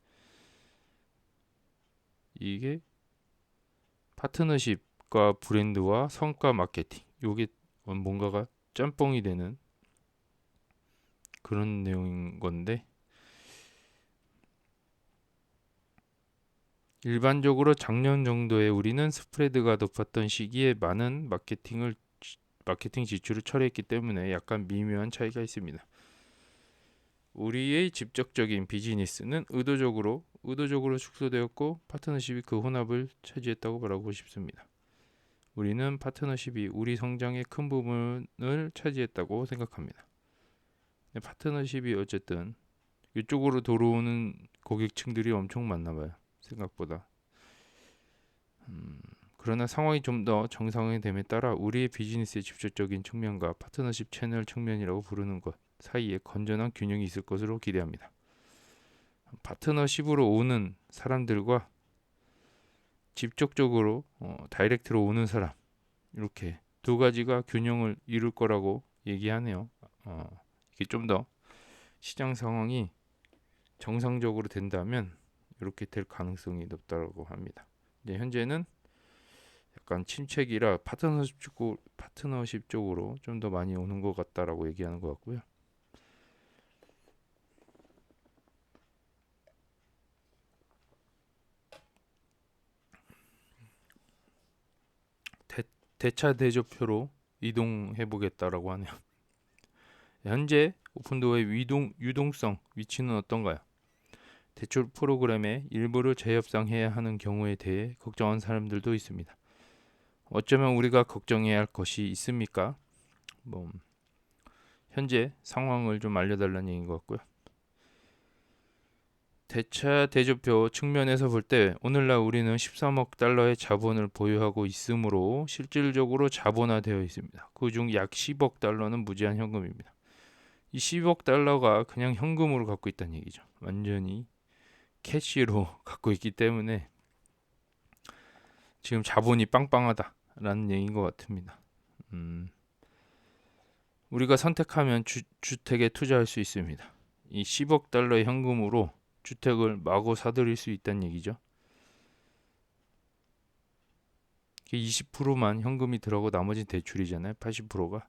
이게 파트너십과 브랜드와 성과 마케팅 요게 뭔가가 짬뽕이 되는 그런 내용인 건데 일반적으로 작년 정도에 우리는 스프레드가 높았던 시기에 많은 마케팅 지출을 처리했기 때문에 약간 미묘한 차이가 있습니다. 우리의 직접적인 비즈니스는 의도적으로 축소되었고 파트너십이 그 혼합을 차지했다고 말하고 싶습니다. 우리는 파트너십이 우리 성장의 큰 부분을 차지했다고 생각합니다. 파트너십이 어쨌든 이쪽으로 들어오는 고객층들이 엄청 많나 봐요. 생각보다. 그러나 상황이 좀 더 정상화됨에 따라 우리의 비즈니스의 직접적인 측면과 파트너십 채널 측면이라고 부르는 것 사이에 건전한 균형이 있을 것으로 기대합니다. 파트너십으로 오는 사람들과 직접적으로 다이렉트로 오는 사람 이렇게 두 가지가 균형을 이룰 거라고 얘기하네요. 이게 좀 더 시장 상황이 정상적으로 된다면 이렇게 될 가능성이 높다고 합니다. 이제 현재는 약간 침체기라 파트너십 쪽으로 좀 더 많이 오는 것 같다라고 얘기하는 것 같고요. 대차 대조표로 이동해 보겠다라고 하네요. 현재 오픈도어의 유동성 위치는 어떤가요? 대출 프로그램의 일부를 재협상해야 하는 경우에 대해 걱정하는 사람들도 있습니다. 어쩌면 우리가 걱정해야 할 것이 있습니까? 현재 상황을 좀 알려달라는 얘기인 것 같고요. 대차 대조표 측면에서 볼 때 오늘날 우리는 13억 달러의 자본을 보유하고 있으므로 실질적으로 자본화되어 있습니다. 그중 약 10억 달러는 무제한 현금입니다. 이 10억 달러가 그냥 현금으로 갖고 있다는 얘기죠. 완전히 캐시로 갖고 있기 때문에 지금 자본이 빵빵하다라는 얘기인 것 같습니다. 우리가 선택하면 주택에 투자할 수 있습니다. 이 10억 달러의 현금으로 주택을 마구 사들일 수 있다는 얘기죠. 20%만 현금이 들어가고 나머지 대출이잖아요. 80%가.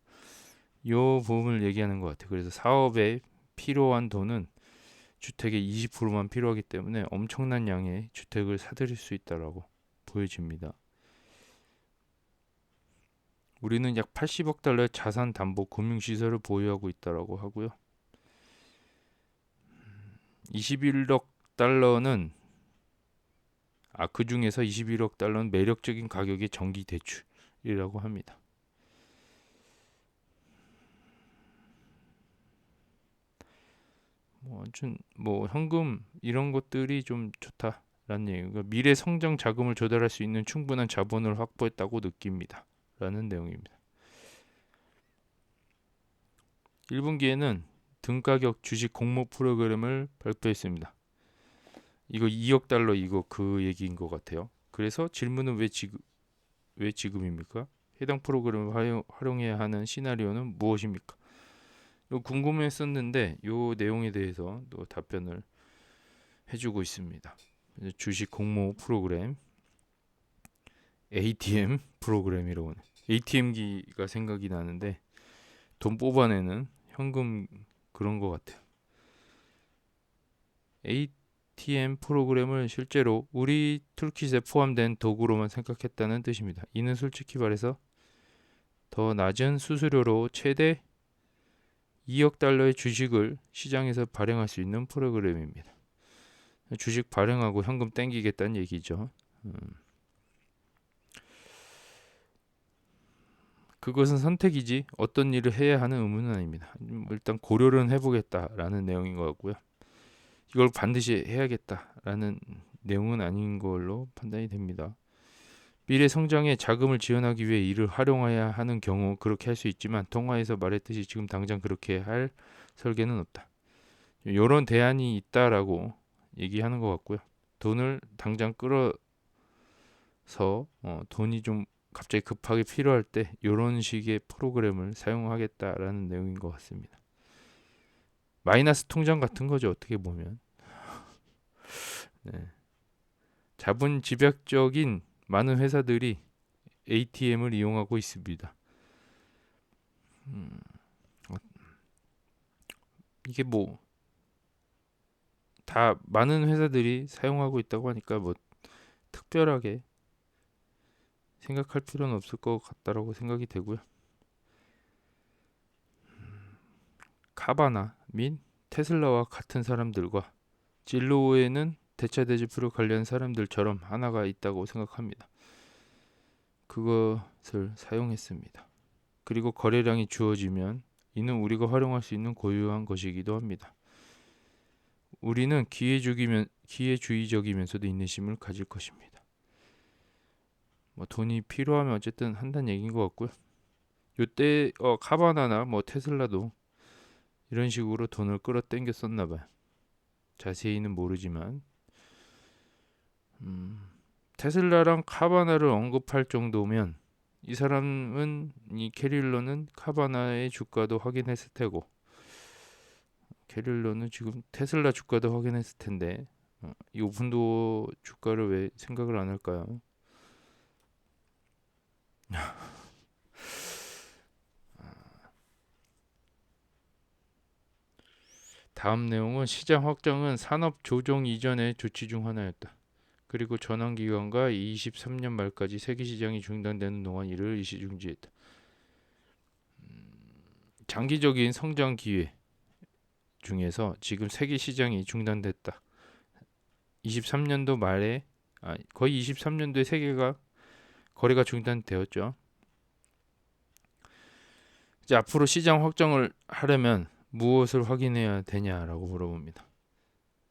이 부분을 얘기하는 것 같아요. 그래서 사업에 필요한 돈은 주택의 20%만 필요하기 때문에 엄청난 양의 주택을 사들일 수 있다라고 보여집니다. 우리는 약 80억 달러의 자산 담보 금융시설을 보유하고 있다라고 하고요. 21억 달러는 그 중에서 21억 달러는 매력적인 가격의 정기 대출이라고 합니다. 현금 이런 것들이 좀 좋다라는 얘기예요. 그러니까 미래 성장 자금을 조달할 수 있는 충분한 자본을 확보했다고 느낍니다. 라는 내용입니다. 1분기에는 등가격 주식 공모 프로그램을 발표했습니다. 이거 2억 달러 이거 그 얘기인 것 같아요. 그래서 질문은 왜 지금입니까? 해당 프로그램을 활용해야 하는 시나리오는 무엇입니까? 이거 궁금했었는데 이 내용에 대해서 또 답변을 해주고 있습니다. 주식 공모 프로그램 ATM 프로그램이라고 하네. ATM기가 생각이 나는데 돈 뽑아내는 현금 그런 것 같아요. ATM 프로그램을 실제로 우리 툴킷에 포함된 도구로만 생각했다는 뜻입니다. 이는 솔직히 말해서 더 낮은 수수료로 최대 2억 달러의 주식을 시장에서 발행할 수 있는 프로그램입니다. 주식 발행하고 현금 땡기겠다는 얘기죠. 그것은 선택이지 어떤 일을 해야 하는 의무는 아닙니다. 일단 고려는 해보겠다라는 내용인 것 같고요. 이걸 반드시 해야겠다라는 내용은 아닌 걸로 판단이 됩니다. 미래 성장에 자금을 지원하기 위해 이를 활용해야 하는 경우 그렇게 할 수 있지만 통화에서 말했듯이 지금 당장 그렇게 할 설계는 없다. 이런 대안이 있다라고 얘기하는 것 같고요. 돈을 당장 끌어서 돈이 좀 갑자기 급하게 필요할 때 이런 식의 프로그램을 사용하겠다라는 내용인 것 같습니다. 마이너스 통장 같은 거죠, 어떻게 보면. 네. 자본 집약적인 많은 회사들이 ATM을 이용하고 있습니다. 이게 다 많은 회사들이 사용하고 있다고 하니까 특별하게 생각할 필요는 없을 것 같다라고 생각이 되고요. 카바나 및 테슬라와 같은 사람들과 진로에는 대차 대조표로 관련 사람들처럼 하나가 있다고 생각합니다. 그것을 사용했습니다. 그리고 거래량이 주어지면 이는 우리가 활용할 수 있는 고유한 것이기도 합니다. 우리는 기회주의적이면서도 인내심을 가질 것입니다. 돈이 필요하면 어쨌든 한다는 얘기인 것 같고요. 요때 카바나나 테슬라도 이런 식으로 돈을 끌어당겼었나 봐요. 자세히는 모르지만 테슬라랑 카바나를 언급할 정도면 이 사람은 이 캐릴러는 카바나의 주가도 확인했을 테고 캐릴러는 지금 테슬라 주가도 확인했을 텐데 이 오픈도어 주가를 왜 생각을 안 할까요? 다음 내용은 시장 확장은 산업 조정 이전의 조치 중 하나였다. 그리고 전환 기간과 23년 말까지 세계 시장이 중단되는 동안 이를 일시중지했다. 장기적인 성장 기회 중에서 지금 세계 시장이 중단됐다. 23년도 말에 거의 23년도에 세계가 거래가 중단되었죠. 이제 앞으로 시장 확장을 하려면 무엇을 확인해야 되냐라고 물어봅니다.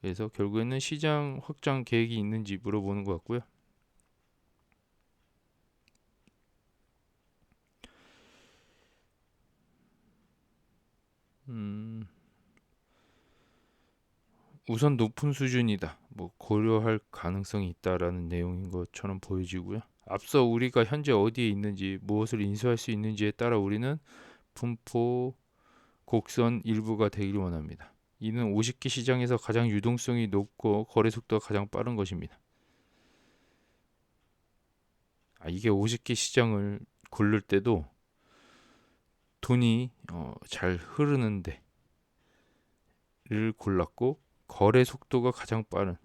그래서 결국에는 시장 확장 계획이 있는지 물어보는 것 같고요. 우선 높은 수준이다. 고려할 가능성이 있다라는 내용인 것처럼 보여지고요. 앞서 우리가 현재 어디에 있는지 무엇을 인수할 수 있는지에 따라 우리는 분포 곡선 일부가 되길 원합니다. 이는 50개 시장에서 가장 유동성이 높고 거래 속도가 가장 빠른 것입니다. 이게 50개 시장을 고를 때도 돈이 잘 흐르는 데를 골랐고 거래 속도가 가장 빠른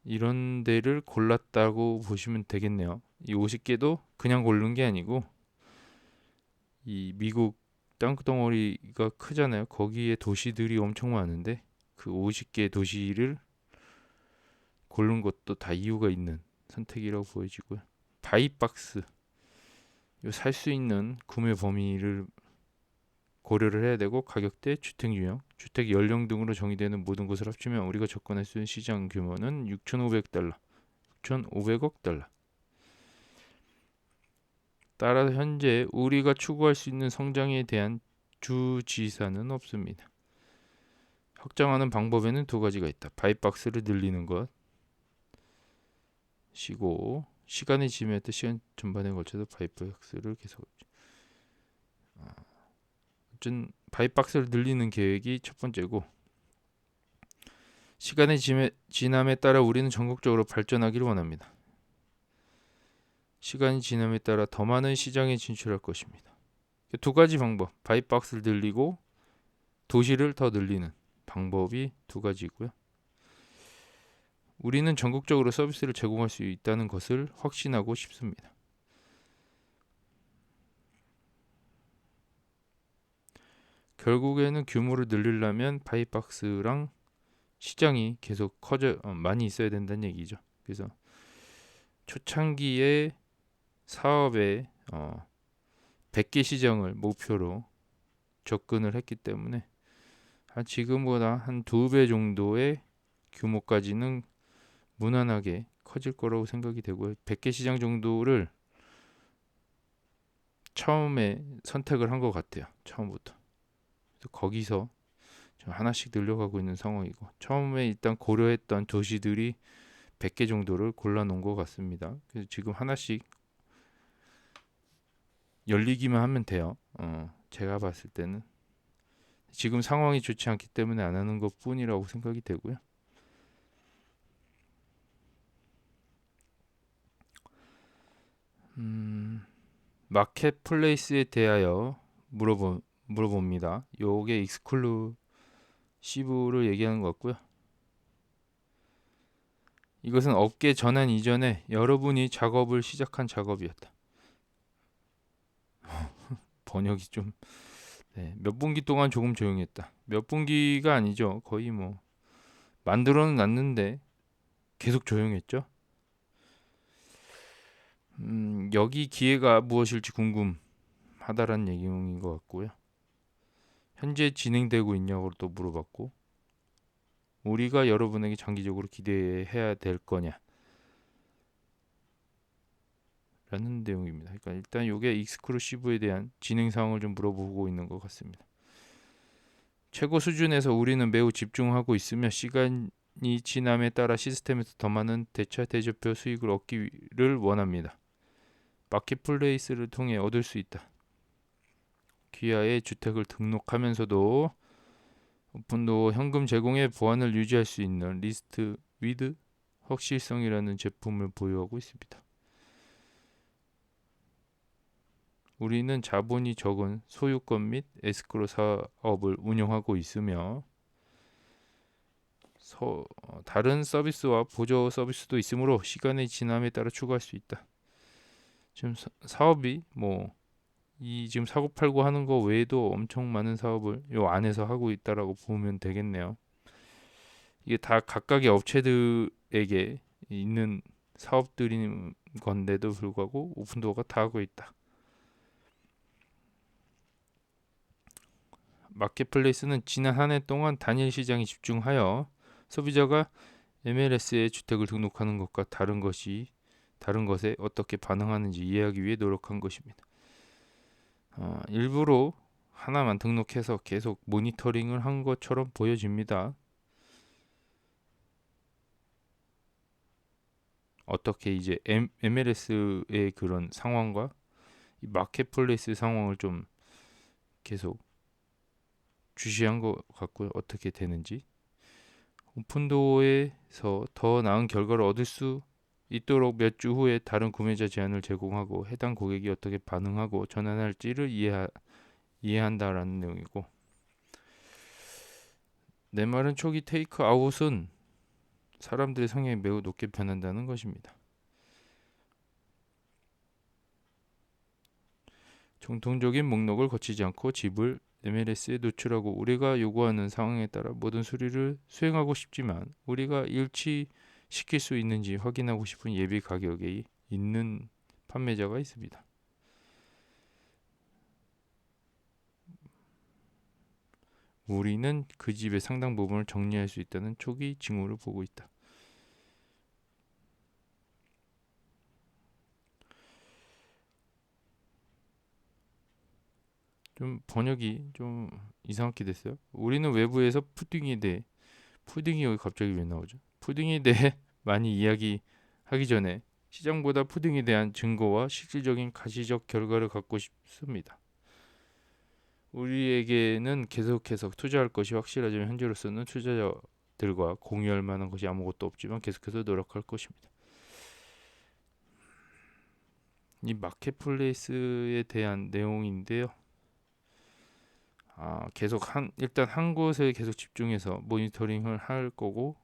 이런 데를 골랐다고 보시면 되겠네요. 이 50개도 그냥 고른 게 아니고 이 미국 땅덩어리가 크잖아요. 거기에 도시들이 엄청 많은데 그 50개 도시를 고른 것도 다 이유가 있는 선택이라고 보여지고요. 바이박스, 살 수 있는 구매 범위를 고려를 해야 되고 가격대, 주택 유형, 주택 연령 등으로 정의되는 모든 것을 합치면 우리가 접근할 수 있는 시장 규모는 6,500달러, 6,500억 달러. 따라서 현재 우리가 추구할 수 있는 성장에 대한 주지사는 없습니다. 확장하는 방법에는 두 가지가 있다. 바이박스를 늘리는 것이고 시간이 지나면 시간 전반에 걸쳐서 바이박스를 계속 어쨌든 바이박스를 늘리는 계획이 첫 번째고 시간의 지남에 따라 우리는 전국적으로 발전하기를 원합니다. 시간이 지남에 따라 더 많은 시장에 진출할 것입니다. 두 가지 방법, 바이박스를 늘리고 도시를 더 늘리는 방법이 두 가지고요. 우리는 전국적으로 서비스를 제공할 수 있다는 것을 확신하고 싶습니다. 결국에는 규모를 늘리려면 바이박스랑 시장이 계속 많이 있어야 된다는 얘기죠. 그래서 초창기에 사업에 100개 시장을 목표로 접근을 했기 때문에 지금보다 한 2배 정도의 규모까지는 무난하게 커질 거라고 생각이 되고요. 100개 시장 정도를 처음에 선택을 한 것 같아요. 처음부터. 그래서 거기서 좀 하나씩 늘려가고 있는 상황이고 처음에 일단 고려했던 도시들이 100개 정도를 골라놓은 것 같습니다. 그래서 지금 하나씩 열리기만 하면 돼요. 제가 봤을 때는 지금 상황이 좋지 않기 때문에 안 하는 것 뿐이라고 생각이 되고요. 마켓플레이스에 대하여 물어봅니다. 요게 익스클루시브를 얘기하는 것 같고요. 이것은 업계 전환 이전에 여러분이 작업을 시작한 작업이었다. 번역이 좀 몇 분기 동안 조금 조용했다. 몇 분기가 아니죠. 거의 뭐 만들어는 놨는데 계속 조용했죠. 여기 기회가 무엇일지 궁금하다라는 얘기인 것 같고요. 현재 진행되고 있냐고 또 물어봤고 우리가 여러분에게 장기적으로 기대해야 될 거냐 라는 내용입니다. 그러니까 일단 이게 익스클루시브에 대한 진행 상황을 좀 물어보고 있는 것 같습니다. 최고 수준에서 우리는 매우 집중하고 있으며 시간이 지남에 따라 시스템에서 더 많은 대차대조표 수익을 얻기를 원합니다. 마켓플레이스를 통해 얻을 수 있다. 귀하의 주택을 등록하면서도 오픈도어 현금 제공의 보안을 유지할 수 있는 리스트 위드 확실성이라는 제품을 보유하고 있습니다. 우리는 자본이 적은 소유권 및 에스크로 사업을 운영하고 있으며 다른 서비스와 보조 서비스도 있으므로 시간의 지남에 따라 추가할 수 있다. 지금 사업이 지금 사고팔고 하는 거 외에도 엄청 많은 사업을 요 안에서 하고 있다라고 보면 되겠네요. 이게 다 각각의 업체들에게 있는 사업들인 건데도 불구하고 오픈도어가 다 하고 있다. 마켓플레이스는 지난 한 해 동안 단일 시장에 집중하여 소비자가 MLS에 주택을 등록하는 것과 다른 것에 어떻게 반응하는지 이해하기 위해 노력한 것입니다. 일부러 하나만 등록해서 계속 모니터링을 한 것처럼 보여집니다. 어떻게 이제 MLS의 그런 상황과 이 마켓플레이스 상황을 좀 계속 주시한 것 같고요. 어떻게 되는지 오픈도어에서 더 나은 결과를 얻을 수 있도록 몇 주 후에 다른 구매자 제안을 제공하고 해당 고객이 어떻게 반응하고 전환할지를 이해한다라는 내용이고 내 말은 초기 테이크아웃은 사람들의 성향이 매우 높게 변한다는 것입니다. 정통적인 목록을 거치지 않고 집을 MLS에 노출하고 우리가 요구하는 상황에 따라 모든 수리를 수행하고 싶지만 우리가 일치시킬 수 있는지 확인하고 싶은 예비 가격에 있는 판매자가 있습니다. 우리는 그 집의 상당 부분을 정리할 수 있다는 초기 징후를 보고 있다. 좀 번역이 좀 이상하게 됐어요. 우리는 외부에서 푸딩이 여기 갑자기 왜 나오죠? 푸딩에 대해 많이 이야기하기 전에 시장보다 푸딩에 대한 증거와 실질적인 가시적 결과를 갖고 싶습니다. 우리에게는 계속해서 투자할 것이 확실하지만 현재로서는 투자자들과 공유할 만한 것이 아무것도 없지만 계속해서 노력할 것입니다. 이 마켓플레이스에 대한 내용인데요. 계속 일단 한 곳에 계속 집중해서 모니터링을 할 거고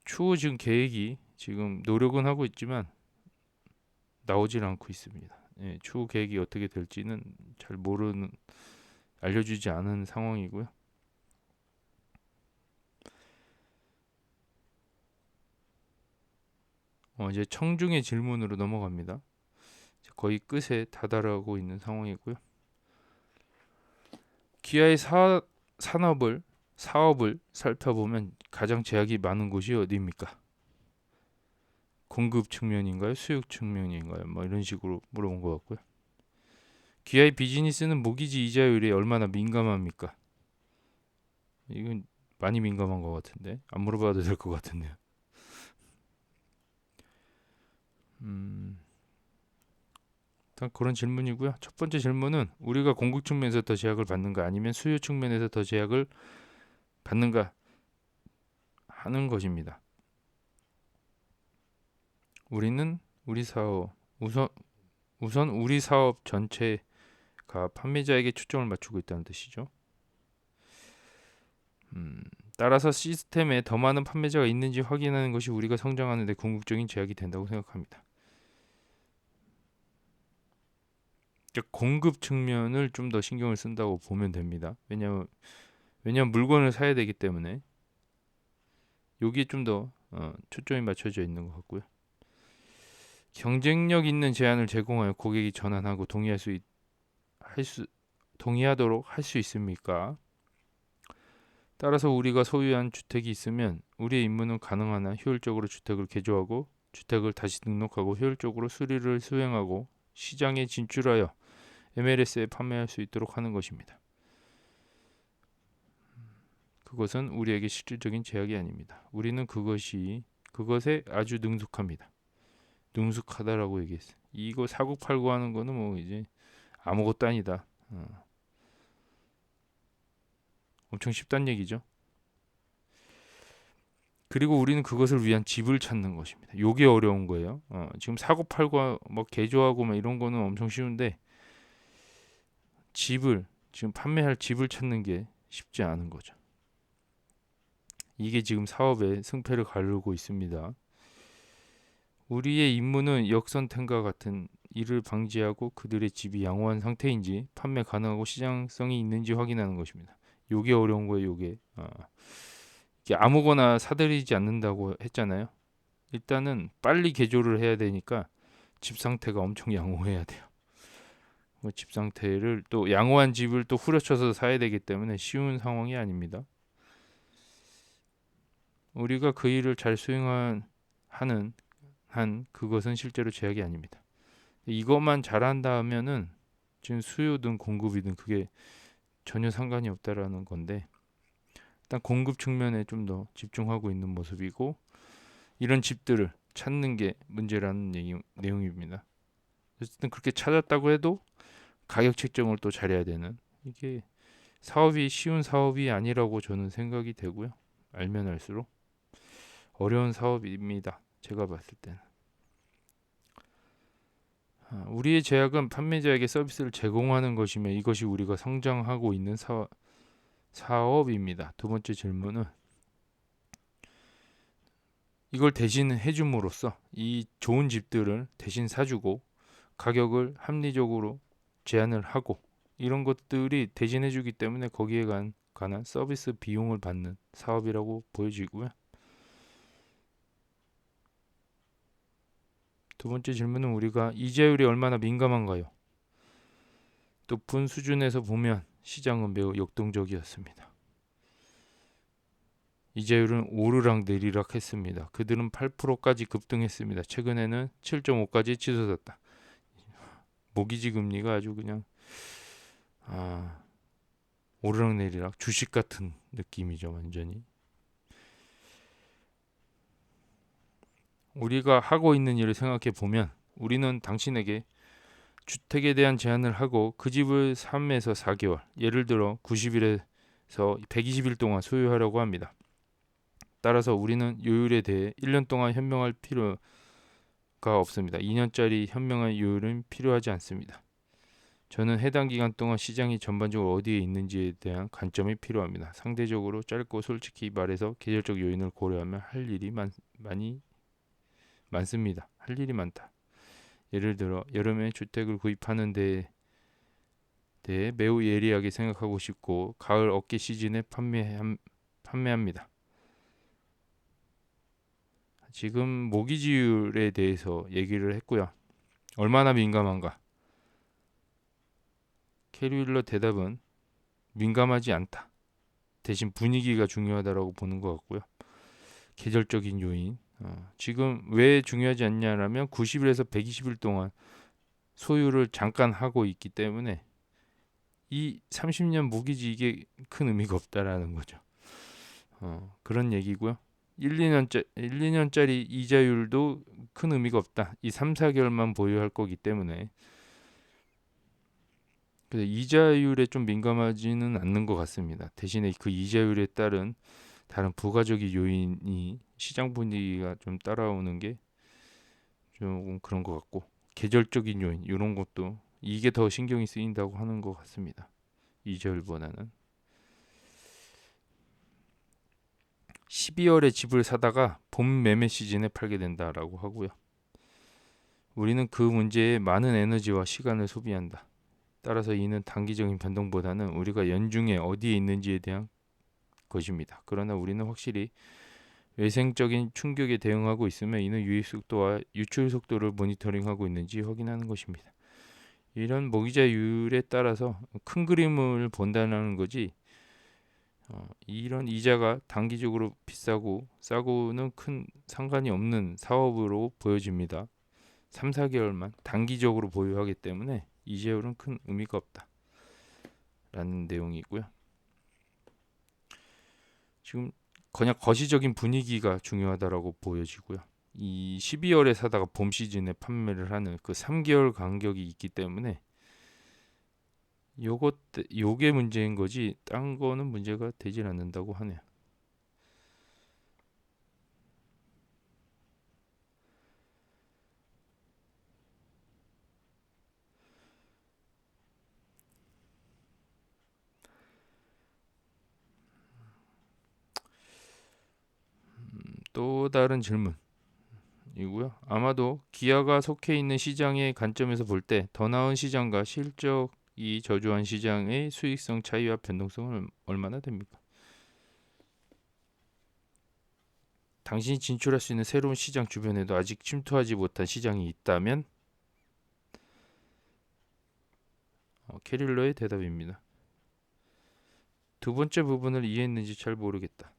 추후 지금 계획이 지금 노력은 하고 있지만 나오질 않고 있습니다. 예, 추후 계획이 어떻게 될지는 잘 알려주지 않은 상황이고요. 이제 청중의 질문으로 넘어갑니다. 거의 끝에 다다르고 있는 상황이고요. 기아의 사업을 살펴보면 가장 제약이 많은 곳이 어디입니까? 공급 측면인가요? 수요 측면인가요? 뭐 이런 식으로 물어본 것 같고요. 기아의 비즈니스는 모기지 이자율에 얼마나 민감합니까? 이건 많이 민감한 것 같은데 안 물어봐도 될 것 같은데요. 일단 그런 질문이고요. 첫 번째 질문은 우리가 공급 측면에서 더 제약을 받는가 아니면 수요 측면에서 더 제약을 받는가 하는 것입니다. 우리는 우리 사업 우선 우리 사업 전체가 판매자에게 초점을 맞추고 있다는 뜻이죠. 따라서 시스템에 더 많은 판매자가 있는지 확인하는 것이 우리가 성장하는 데 궁극적인 제약이 된다고 생각합니다. 공급 측면을 좀 더 신경을 쓴다고 보면 됩니다. 왜냐하면 물건을 사야 되기 때문에 여기에 좀 더 초점이 맞춰져 있는 것 같고요. 경쟁력 있는 제안을 제공하여 고객이 전환하고 동의하도록 할 수 있습니까? 따라서 우리가 소유한 주택이 있으면 우리의 임무는 가능한 한 효율적으로 주택을 개조하고 주택을 다시 등록하고 효율적으로 수리를 수행하고 시장에 진출하여 MLS에 판매할 수 있도록 하는 것입니다. 그것은 우리에게 실질적인 제약이 아닙니다. 우리는 그것에 아주 능숙합니다. 능숙하다라고 얘기했어요. 이거 사고팔고 하는 거는 뭐 이제 아무것도 아니다. 엄청 쉽다는 얘기죠. 그리고 우리는 그것을 위한 집을 찾는 것입니다. 요게 어려운 거예요. 지금 사고팔고 뭐 개조하고 뭐 이런 거는 엄청 쉬운데 지금 판매할 집을 찾는 게 쉽지 않은 거죠. 이게 지금 사업의 승패를 가르고 있습니다. 우리의 임무는 역선택과 같은 이를 방지하고 그들의 집이 양호한 상태인지 판매 가능하고 시장성이 있는지 확인하는 것입니다. 요게 어려운 거예요. 요게 이게 아무거나 사들이지 않는다고 했잖아요. 일단은 빨리 개조를 해야 되니까 집 상태가 엄청 양호해야 돼요. 집 상태를 또 양호한 집을 또 후려쳐서 사야 되기 때문에 쉬운 상황이 아닙니다. 우리가 그 일을 잘 수행하는 한 그것은 실제로 제약이 아닙니다. 이것만 잘한다면은 지금 수요든 공급이든 그게 전혀 상관이 없다라는 건데 일단 공급 측면에 좀 더 집중하고 있는 모습이고 이런 집들을 찾는 게 문제라는 내용입니다. 어쨌든 그렇게 찾았다고 해도 가격 책정을 또 잘해야 되는 이게 사업이 쉬운 사업이 아니라고 저는 생각이 되고요. 알면 알수록 어려운 사업입니다. 제가 봤을 때는. 우리의 제약은 판매자에게 서비스를 제공하는 것이며 이것이 우리가 성장하고 있는 사업입니다. 두 번째 질문은 이걸 대신 해줌으로써 이 좋은 집들을 대신 사주고 가격을 합리적으로 제한을 하고 이런 것들이 대신해 주기 때문에 거기에 관한 서비스 비용을 받는 사업이라고 보여지고요. 두 번째 질문은 우리가 이자율이 얼마나 민감한가요? 높은 수준에서 보면 시장은 매우 역동적이었습니다. 이자율은 오르락 내리락 했습니다. 그들은 8%까지 급등했습니다. 최근에는 7.5까지 치솟았다. 모기지 금리가 아주 그냥 오르락 내리락 주식 같은 느낌이죠. 완전히. 우리가 하고 있는 일을 생각해 보면 우리는 당신에게 주택에 대한 제안을 하고 그 집을 3에서 4개월, 예를 들어 90일에서 120일 동안 소유하려고 합니다. 따라서 우리는 요율에 대해 1년 동안 현명할 필요가 없습니다. 2년짜리 현명한 요율은 필요하지 않습니다. 저는 해당 기간 동안 시장이 전반적으로 어디에 있는지에 대한 관점이 필요합니다. 상대적으로 짧고 솔직히 말해서 계절적 요인을 고려하면 할 일이 많습니다. 할 일이 많다. 예를 들어 여름에 주택을 구입하는 데에 대해 매우 예리하게 생각하고 싶고 가을 어깨 시즌에 판매합니다. 지금 모기지율에 대해서 얘기를 했고요. 얼마나 민감한가? 캐리윌러 대답은 민감하지 않다. 대신 분위기가 중요하다라고 보는 것 같고요. 계절적인 요인. 지금 왜 중요하지 않냐라면 90일에서 120일 동안 소유를 잠깐 하고 있기 때문에 이 30년 모기지 이게 큰 의미가 없다라는 거죠. 그런 얘기고요. 1~2년짜리 이자율도 큰 의미가 없다. 이 3~4개월만 보유할 거기 때문에 이자율에 좀 민감하지는 않는 것 같습니다. 대신에 그 이자율에 따른 다른 부가적인 요인이 시장 분위기가 좀 따라오는 게 좀 그런 것 같고 계절적인 요인 이런 것도 이게 더 신경이 쓰인다고 하는 것 같습니다. 이자율보다는 12월에 집을 사다가 봄 매매 시즌에 팔게 된다라고 하고요. 우리는 그 문제에 많은 에너지와 시간을 소비한다. 따라서 이는 단기적인 변동보다는 우리가 연중에 어디에 있는지에 대한 것입니다. 그러나 우리는 확실히 외생적인 충격에 대응하고 있으며 이는 유입 속도와 유출 속도를 모니터링하고 있는지 확인하는 것입니다. 이런 모기자율에 따라서 큰 그림을 본다는 거지 이런 이자가 단기적으로 비싸고 싸고는 큰 상관이 없는 사업으로 보여집니다. 3~4개월만 단기적으로 보유하기 때문에 이자율은 큰 의미가 없다 라는 내용이고요. 지금 그냥 거시적인 분위기가 중요하다라고 보여지고요. 이 12월에 사다가 봄 시즌에 판매를 하는 그 3개월 간격이 있기 때문에 요게 문제인 거지 딴 거는 문제가 되질 않는다고 하네요. 또 다른 질문이고요. 아마도 기아가 속해 있는 시장의 관점에서 볼 때 더 나은 시장과 실적이 저조한 시장의 수익성 차이와 변동성은 얼마나 됩니까? 당신이 진출할 수 있는 새로운 시장 주변에도 아직 침투하지 못한 시장이 있다면 캐릴러의 대답입니다. 두 번째 부분을 이해했는지 잘 모르겠다.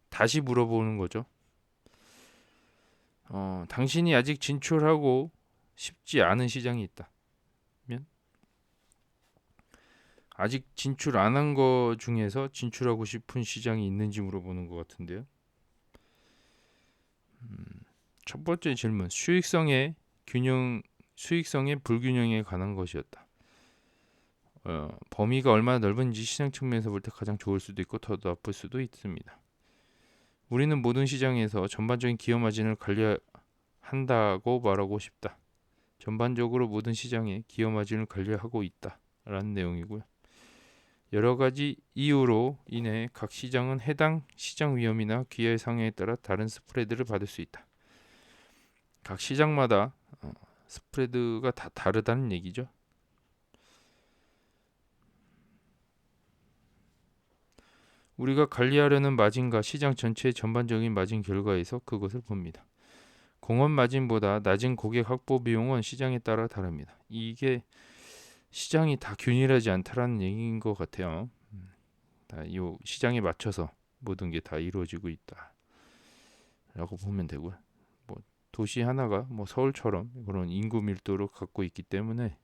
다시 물어보는 거죠. 당신이 아직 진출하고 싶지 않은 시장이 있다면 아직 진출 안 한 거 중에서 진출하고 싶은 시장이 있는지 물어보는 것 같은데요. 첫 번째 질문, 수익성의 불균형에 관한 것이었다. 범위가 얼마나 넓은지 시장 측면에서 볼 때 가장 좋을 수도 있고 더 나쁠 수도 있습니다. 우리는 모든 시장에서 전반적인 기업 마진을 관리한다고 말하고 싶다. 전반적으로 모든 시장에 기업 마진을 관리하고 있다라는 내용이고요. 여러 가지 이유로 인해 각 시장은 해당 시장 위험이나 기회 상황에 따라 다른 스프레드를 받을 수 있다. 각 시장마다 스프레드가 다 다르다는 얘기죠. 우리가 관리하려는 마진과 시장 전체의 전반적인 마진 결과에서 그것을 봅니다. 공원 마진보다 낮은 고객 확보 비용은 시장에 따라 다릅니다. 이게 시장이 다 균일하지 않다라는 얘기인 것 같아요. 이 시장에 맞춰서 모든 게 다 이루어지고 있다라고 보면 되고요. 뭐 도시 하나가 뭐 서울처럼 그런 인구 밀도를 갖고 있기 때문에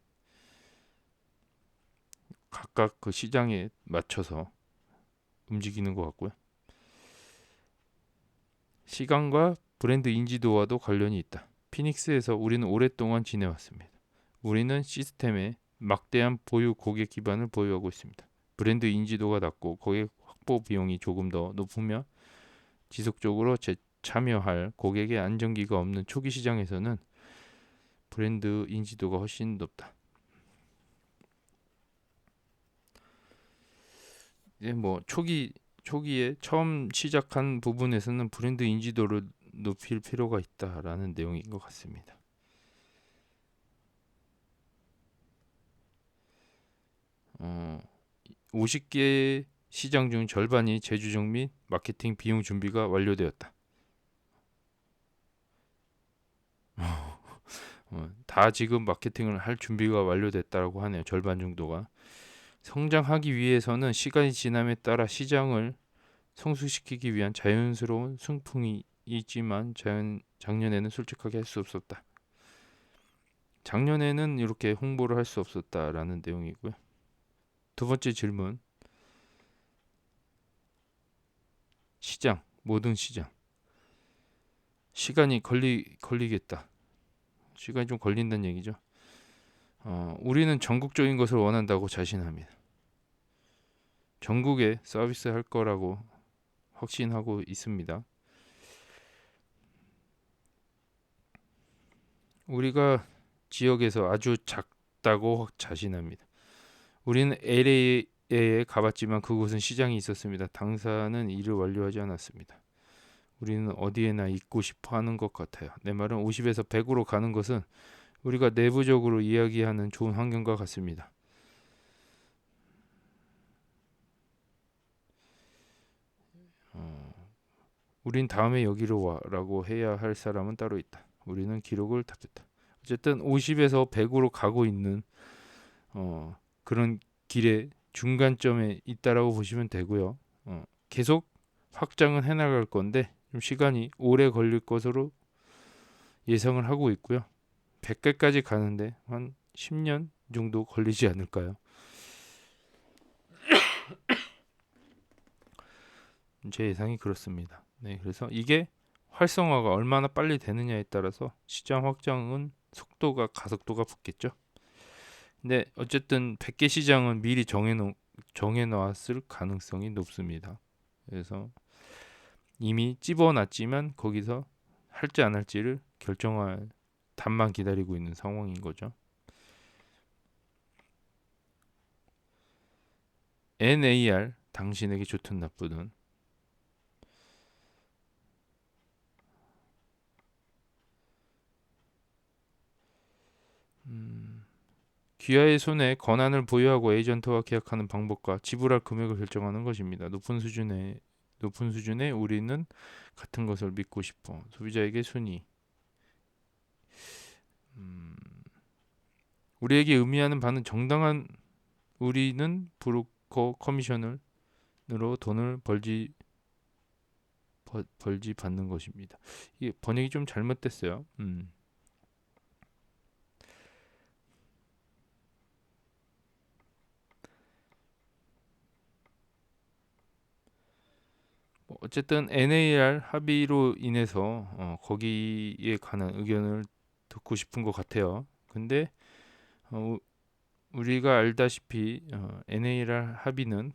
각각 그 시장에 맞춰서 움직이는 것 같고요. 시간과 브랜드 인지도와도 관련이 있다. 피닉스에서 우리는 오랫동안 지내왔습니다. 우리는 시스템에 막대한 보유 고객 기반을 보유하고 있습니다. 브랜드 인지도가 낮고 고객 확보 비용이 조금 더 높으며 지속적으로 참여할 고객의 안정기가 없는 초기 시장에서는 브랜드 인지도가 훨씬 높다. 이제 뭐 초기에 처음 시작한 부분에서는 브랜드 인지도를 높일 필요가 있다라는 내용인 것 같습니다. 50개 시장 중 절반이 재주정 및 마케팅 비용 준비가 완료되었다. 다 지금 마케팅을 할 준비가 완료됐다고 하네요. 절반 정도가. 성장하기 위해서는 시간이 지남에 따라 시장을 성숙시키기 위한 자연스러운 승풍이 있지만 작년에는 솔직하게 할 수 없었다. 작년에는 이렇게 홍보를 할 수 없었다라는 내용이고요. 두 번째 질문. 시장, 모든 시장. 시간이 걸리겠다. 시간이 좀 걸린다는 얘기죠. 우리는 전국적인 것을 원한다고 자신합니다. 전국에 서비스 할 거라고 확신하고 있습니다. 우리가 지역에서 아주 작다고 자신합니다. 우리는 LA에 가봤지만 그곳은 시장이 있었습니다. 당사는 일을 완료하지 않았습니다. 우리는 어디에나 있고 싶어 하는 것 같아요. 내 말은 50에서 100으로 가는 것은 우리가 내부적으로 이야기하는 좋은 환경과 같습니다. 우린 다음에 여기로 와라고 해야 할 사람은 따로 있다. 우리는 기록을 답했다. 어쨌든 50에서 100으로 가고 있는 그런 길의 중간점에 있다라고 보시면 되고요. 계속 확장은 해나갈 건데 좀 시간이 오래 걸릴 것으로 예상을 하고 있고요. 100개까지 가는데 한 10년 정도 걸리지 않을까요? 제 예상이 그렇습니다. 네, 그래서 이게 활성화가 얼마나 빨리 되느냐에 따라서 시장 확장은 속도가 가속도가 붙겠죠. 근데 어쨌든 100개 시장은 미리 정해놨을 가능성이 높습니다. 그래서 이미 찝어놨지만 거기서 할지 안 할지를 결정할 답만 기다리고 있는 상황인 거죠. NAR 당신에게 좋든 나쁘든 귀하의 손에 권한을 보유하고 에이전트와 계약하는 방법과 지불할 금액을 결정하는 것입니다. 높은 수준의 우리는 같은 것을 믿고 싶어. 소비자에게 순위. 우리에게 의미하는 바는 정당한 우리는 브로커 커미션으로 돈을 벌지 받는 것입니다. 이게 번역이 좀 잘못됐어요. 어쨌든 NAR 합의로 인해서 거기에 관한 의견을 듣고 싶은 것 같아요. 근데 우리가 알다시피 NAR 합의는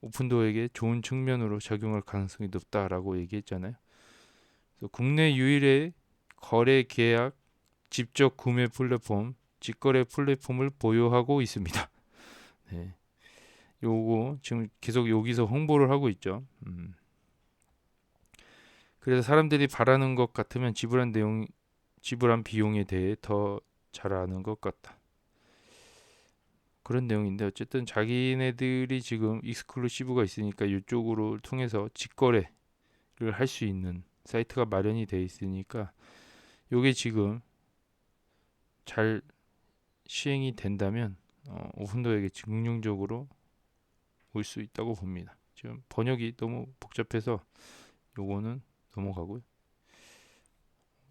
오픈도어에게 좋은 측면으로 작용할 가능성이 높다라고 얘기했잖아요. 그래서 국내 유일의 거래 계약 직접 구매 플랫폼 직거래 플랫폼을 보유하고 있습니다. 네. 요거 지금 계속 여기서 홍보를 하고 있죠. 그래서 사람들이 바라는 것 같으면 지불한 내용 지불한 비용에 대해 더 잘 아는 것 같다. 그런 내용인데 어쨌든 자기네들이 지금 익스클루시브가 있으니까 이쪽으로 통해서 직거래를 할 수 있는 사이트가 마련이 돼 있으니까 요게 지금 잘 시행이 된다면 오픈도어에게 긍정적으로 올 수 있다고 봅니다. 지금 번역이 너무 복잡해서 요거는 넘어가고요.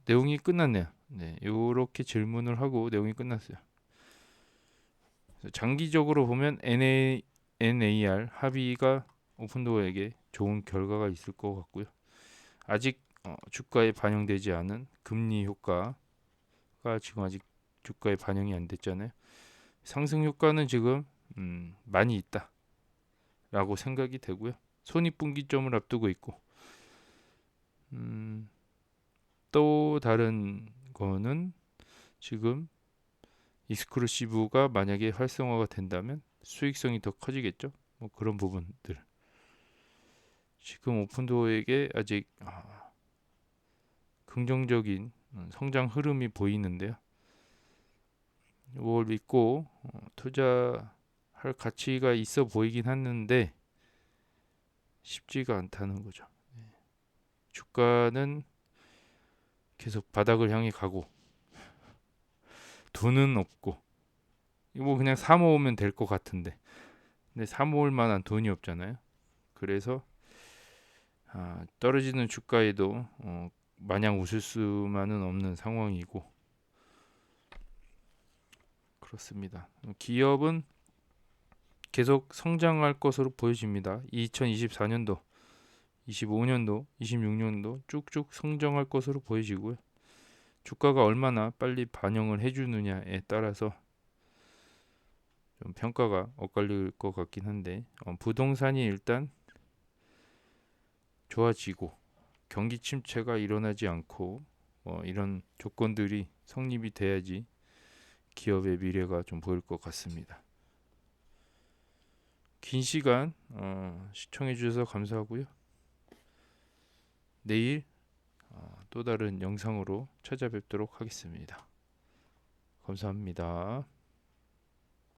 내용이 끝났네요. 네, 요렇게 질문을 하고 내용이 끝났어요. 장기적으로 보면 NAR 합의가 오픈도어에게 좋은 결과가 있을 것 같고요. 아직 주가에 반영되지 않은 금리 효과가 지금 아직 주가에 반영이 안 됐잖아요. 상승 효과는 지금 많이 있다라고 생각이 되고요. 손익분기점을 앞두고 있고 또 다른 거는 지금 익스클루시브가 만약에 활성화가 된다면 수익성이 더 커지겠죠. 뭐 그런 부분들. 지금 오픈도어에게 아직 긍정적인 성장 흐름이 보이는데요. 이걸 믿고 투자할 가치가 있어 보이긴 하는데 쉽지가 않다는 거죠. 주가는 계속 바닥을 향해 가고 돈은 없고 이거 그냥 사 모으면 될 것 같은데 근데 사 모을 만한 돈이 없잖아요. 그래서 떨어지는 주가에도 마냥 웃을 수만은 없는 상황이고 그렇습니다. 기업은 계속 성장할 것으로 보여집니다. 2024년도, 25년도, 26년도 쭉쭉 성장할 것으로 보여지고요. 주가가 얼마나 빨리 반영을 해주느냐에 따라서 좀 평가가 엇갈릴 것 같긴 한데 부동산이 일단 좋아지고 경기 침체가 일어나지 않고 이런 조건들이 성립이 돼야지 기업의 미래가 좀 보일 것 같습니다. 긴 시간 시청해 주셔서 감사하고요. 내일 또 다른 영상으로 찾아뵙도록 하겠습니다. 감사합니다.